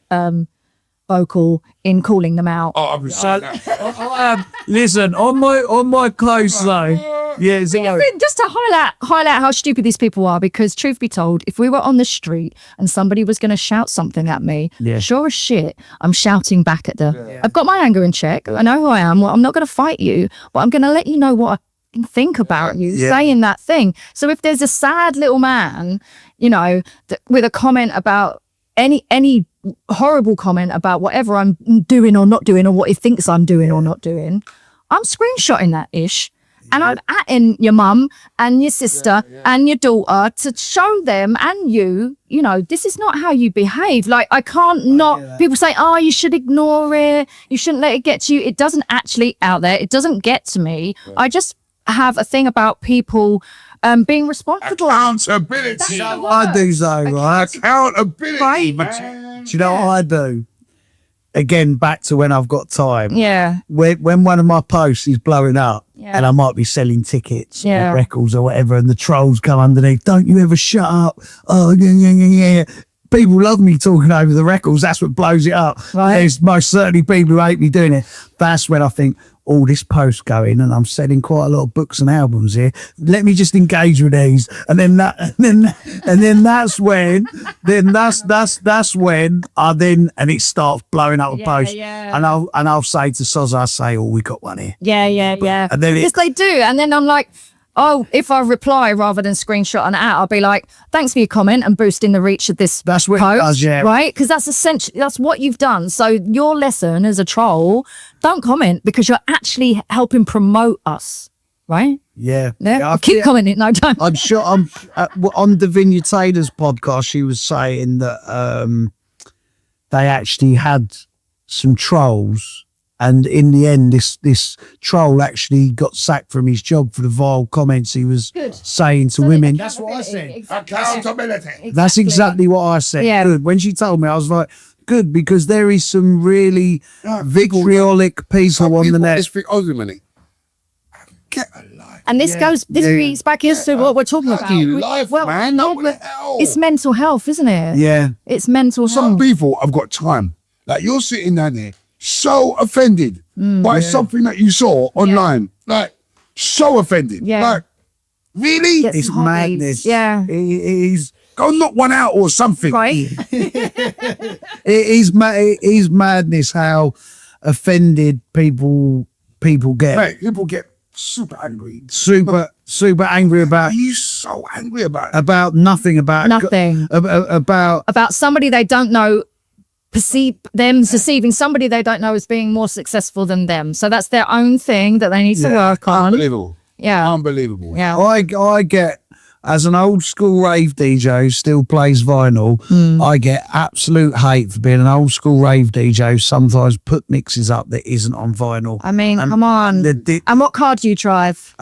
vocal in calling them out. Oh, I've been saying that. Listen, on my close though. Yeah, Just to highlight how stupid these people are, because truth be told, if we were on the street and somebody was going to shout something at me, sure as shit, I'm shouting back at them. I've got my anger in check. I know who I am. Well, I'm not going to fight you, but I'm going to let you know what I think about you saying that thing. So if there's a sad little man, you know, with a comment about any horrible comment about whatever I'm doing or not doing, or what he thinks I'm doing or not doing, I'm screenshotting that ish. And I'm atting your mum and your sister and your daughter to show them and you know, this is not how you behave. Like, I can't people say, oh, you should ignore it. You shouldn't let it get to you. It doesn't actually out there. It doesn't get to me. I just have a thing about people being responsible. Accountability. I do so, right? Accountability. Do you know what I do? Again, back to when I've got time. Yeah. When one of my posts is blowing up and I might be selling tickets or records or whatever, and the trolls come underneath, don't you ever shut up. Oh, yeah. People love me talking over the records. That's what blows it up. Right. There's most certainly people who hate me doing it. That's when I think, all this post going, and I'm selling quite a lot of books and albums here. Let me just engage with these, and then that's when I and it starts blowing up a post, and I'll say to Soz, I say, oh, we got one here. Yeah. And then yes, they do, and then I'm like, oh, if I reply rather than screenshot and out, I'll be like, thanks for your comment and boosting the reach of this that's what post, it does, yeah. Right? Because that's essentially, that's what you've done. So your lesson as a troll, don't comment, because you're actually helping promote us, right? Yeah. I'll keep commenting. No, don't. I'm sure on Davinia Taylor's podcast, she was saying that they actually had some trolls. And in the end, this troll actually got sacked from his job for the vile comments he was saying to women. That's what I said. Exactly. Accountability. Exactly. That's exactly what I said. Yeah. Good. When she told me, I was like, good, because there is some really vitriolic people on the net. Get a life. And this feeds back into what we're talking about. Life, man. What the hell? It's mental health, isn't it? Yeah. It's mental Some health. people have got time. Like, you're sitting down there so offended by something that you saw online. Like, so offended. Yeah. Like, really? Get It's some hot leads. madness. Yeah. It is. Go knock one out or something. Right? It is madness how offended people get. Mate, people get super angry. Super angry about. Are you so angry about it? About nothing. About Nothing. About somebody they don't know, perceiving somebody they don't know as being more successful than them. So that's their own thing that they need to work on. Unbelievable. Yeah. Unbelievable. Yeah. I get, as an old school rave DJ who still plays vinyl, I get absolute hate for being an old school rave DJ who sometimes put mixes up that isn't on vinyl. I mean, come on. And what car do you drive?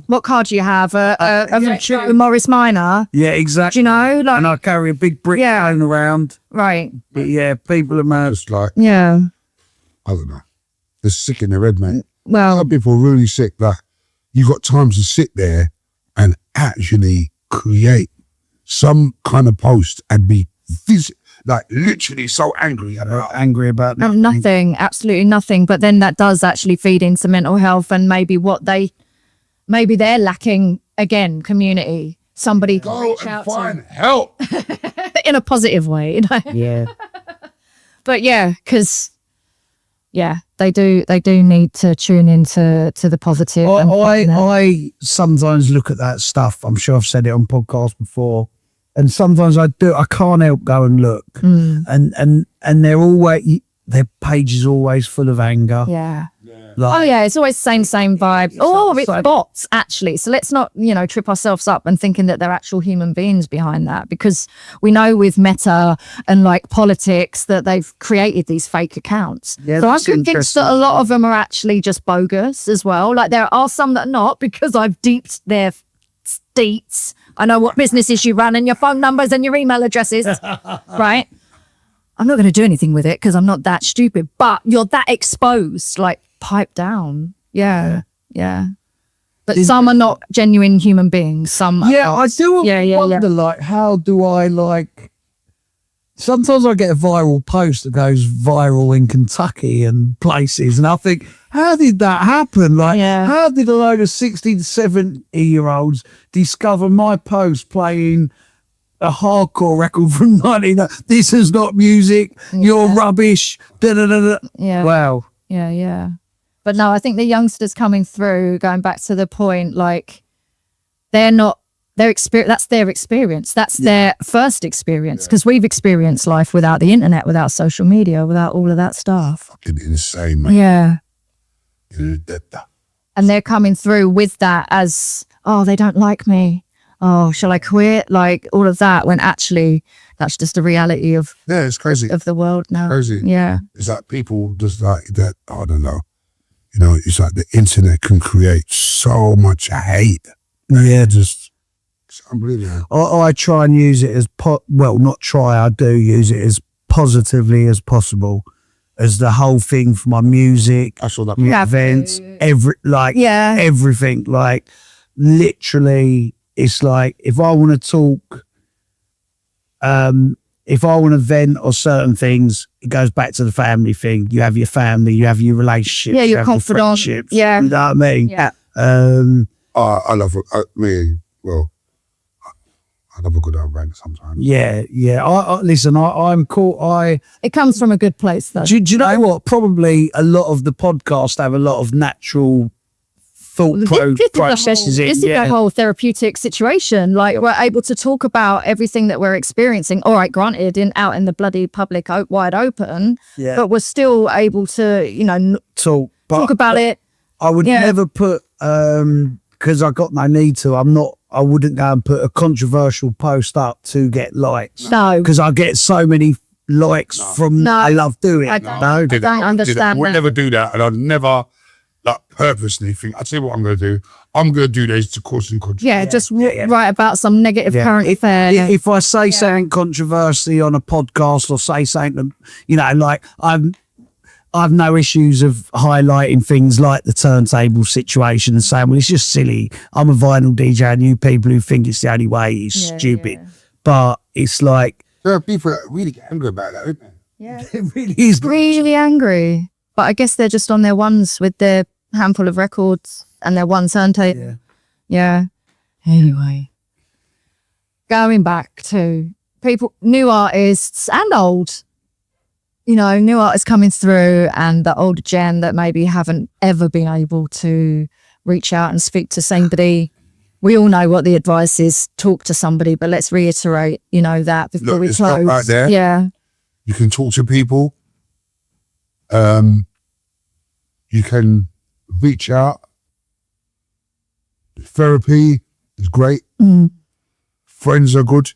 What car do you have? A Morris Minor? Yeah, exactly. Do you know? Like, and I carry a big brick phone around. Right. But yeah, people are mad. Just like, Yeah. I don't know. They're sick in their head, mate. Well, Some people are really sick. Like, you got time to sit there and actually create some kind of post and be like literally so angry about nothing, absolutely nothing. But then that does actually feed into mental health and maybe they're lacking, again, community. Somebody go reach and out find help in a positive way, you know? Yeah. But yeah, because they do need to tune into the positive. I sometimes look at that stuff. I'm sure I've said it on podcasts before, And sometimes I can't help go and look. And they're always, their page is always full of anger. Yeah. Like, Oh yeah, it's always same vibe. It's bots actually. So let's not, trip ourselves up and thinking that they're actual human beings behind that, because we know with Meta and like politics that they've created these fake accounts. Yeah, so I'm that's convinced interesting. that a lot of them are actually just bogus as well. Like there are some that are not, because I've deeped their deets. I know what businesses you run and your phone numbers and your email addresses, right? I'm not going to do anything with it because I'm not that stupid, but you're that exposed, like pipe down. Yeah. But some are not genuine human beings. Some are not. I do wonder, like, how do I, like, sometimes I get a viral post that goes viral in Kentucky and places, and I think, how did that happen? Like, how did a load of 60 to 70-year-olds discover my post playing a hardcore record from 19? This is not music. You're rubbish. Da, da, da, da. Yeah. Wow. Yeah. But no, I think the youngsters coming through, going back to the point, like they're not their experience. That's their experience. That's their first experience, because we've experienced life without the internet, without social media, without all of that stuff. Fucking insane, man. Yeah. And they're coming through with that as, oh, they don't like me. Oh, shall I quit? Like all of that, when actually that's just the reality of it's crazy. of the world now. Crazy. Yeah. It's like people just like that. I don't know. It's like the internet can create so much hate. Yeah. It's unbelievable. I try and use it as, I do use it as positively as possible, as the whole thing for my music, I saw that. events, everything. Like, literally, it's like, if I want to talk, if I want to vent or certain things, it goes back to the family thing. You have your family, you have your relationships, Yeah, you your have confidant. your friendships, Yeah. you know what I mean? Yeah. I love I love a good old rant sometimes. Yeah. Listen, I'm cool. It comes from a good place though. Do you know what? Probably a lot of the podcasts have a lot of natural thought processes in. This is the whole therapeutic situation. Like we're able to talk about everything that we're experiencing. All right, granted, out in the bloody public, wide open, but we're still able to, talk about it. I would never put, because I got no need to. I wouldn't go and put a controversial post up to get likes. No, because I get so many likes from. I love doing it. I don't understand. We'll never do that, and I'd never. Purposely think, I'll tell you what I'm going to do. I'm going to do this to cause some controversy. Yeah, just write about some negative current affair. If I say something controversy on a podcast or say something, like I've no issues of highlighting things like the turntable situation and saying, well, it's just silly. I'm a vinyl DJ, and you people who think it's the only way is stupid. But it's like, there are people that really get angry about that, isn't there? Yeah, it really is really angry. But I guess they're just on their ones with their handful of records and their one turntable. Yeah. Anyway, going back to people, new artists and old, new artists coming through, and the older gen that maybe haven't ever been able to reach out and speak to somebody. We all know what the advice is: talk to somebody. But let's reiterate, that before we it's close. not right there. Yeah. You can talk to people. You can reach out. Therapy is great. Friends are good.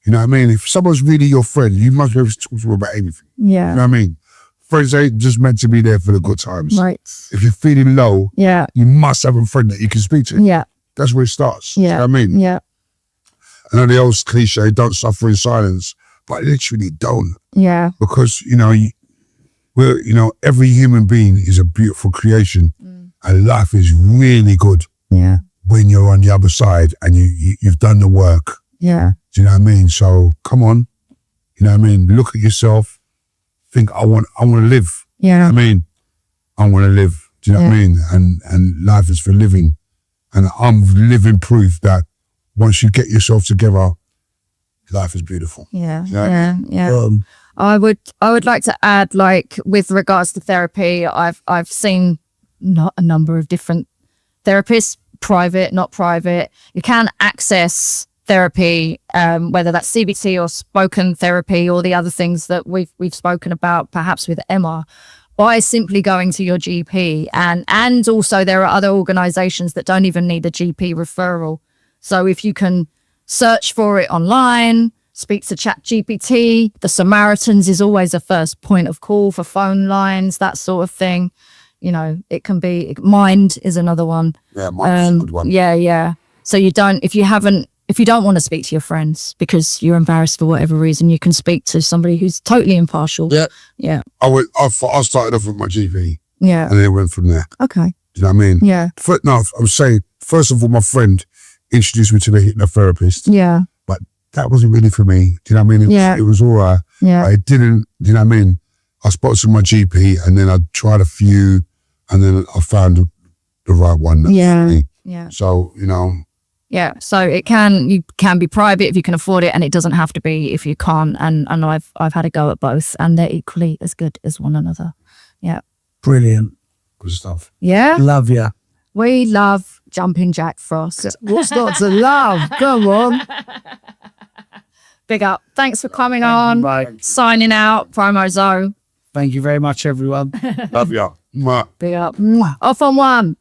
You know what I mean? If someone's really your friend, you must be able to talk to them about anything. Yeah. You know what I mean? Friends ain't just meant to be there for the good times. Right. If you're feeling low, you must have a friend that you can speak to. Yeah. That's where it starts. Yeah. You know what I mean? Yeah. I know the old cliche, don't suffer in silence, but literally don't. Yeah. Because, every human being is a beautiful creation, and life is really good when you're on the other side and you've done the work. Yeah. Do you know what I mean? So come on, you know what I mean? Look at yourself, think I want to live. Yeah. I mean, I want to live. Do you know what I mean? And life is for living. And I'm living proof that once you get yourself together, life is beautiful. Yeah. You know? Yeah. I would like to add, like, with regards to therapy, I've seen not a number of different therapists, private, not private. You can access therapy, whether that's CBT or spoken therapy or the other things that we've spoken about, perhaps with Emma, by simply going to your GP. And also there are other organizations that don't even need a GP referral. So if you can search for it online, speak to ChatGPT, the Samaritans is always a first point of call for phone lines, that sort of thing. You know, it can be, Mind is another one. Yeah, Mind's a good one. Yeah. So if you don't want to speak to your friends because you're embarrassed for whatever reason, you can speak to somebody who's totally impartial. Yeah. I started off with my GP. Yeah. And then it went from there. Okay. Do you know what I mean? Yeah. I'm saying, first of all, my friend introduced me to the hypnotherapist. Yeah. But that wasn't really for me. Do you know what I mean? It was all right. Yeah. But it didn't, do you know what I mean? I spoke to my GP and then I tried a few and then I found the right one. Yeah. So, you know. Yeah. So you can be private if you can afford it, and it doesn't have to be if you can't. And I've had a go at both, and they're equally as good as one another. Yeah. Brilliant. Good stuff. Yeah. Love you. We love Jumpin Jack Frost. What's not to love? Come on. Big up. Thanks for coming on. Bye. Signing out. Promo Zone. Thank you very much, everyone. Love you. Big up. Off on one.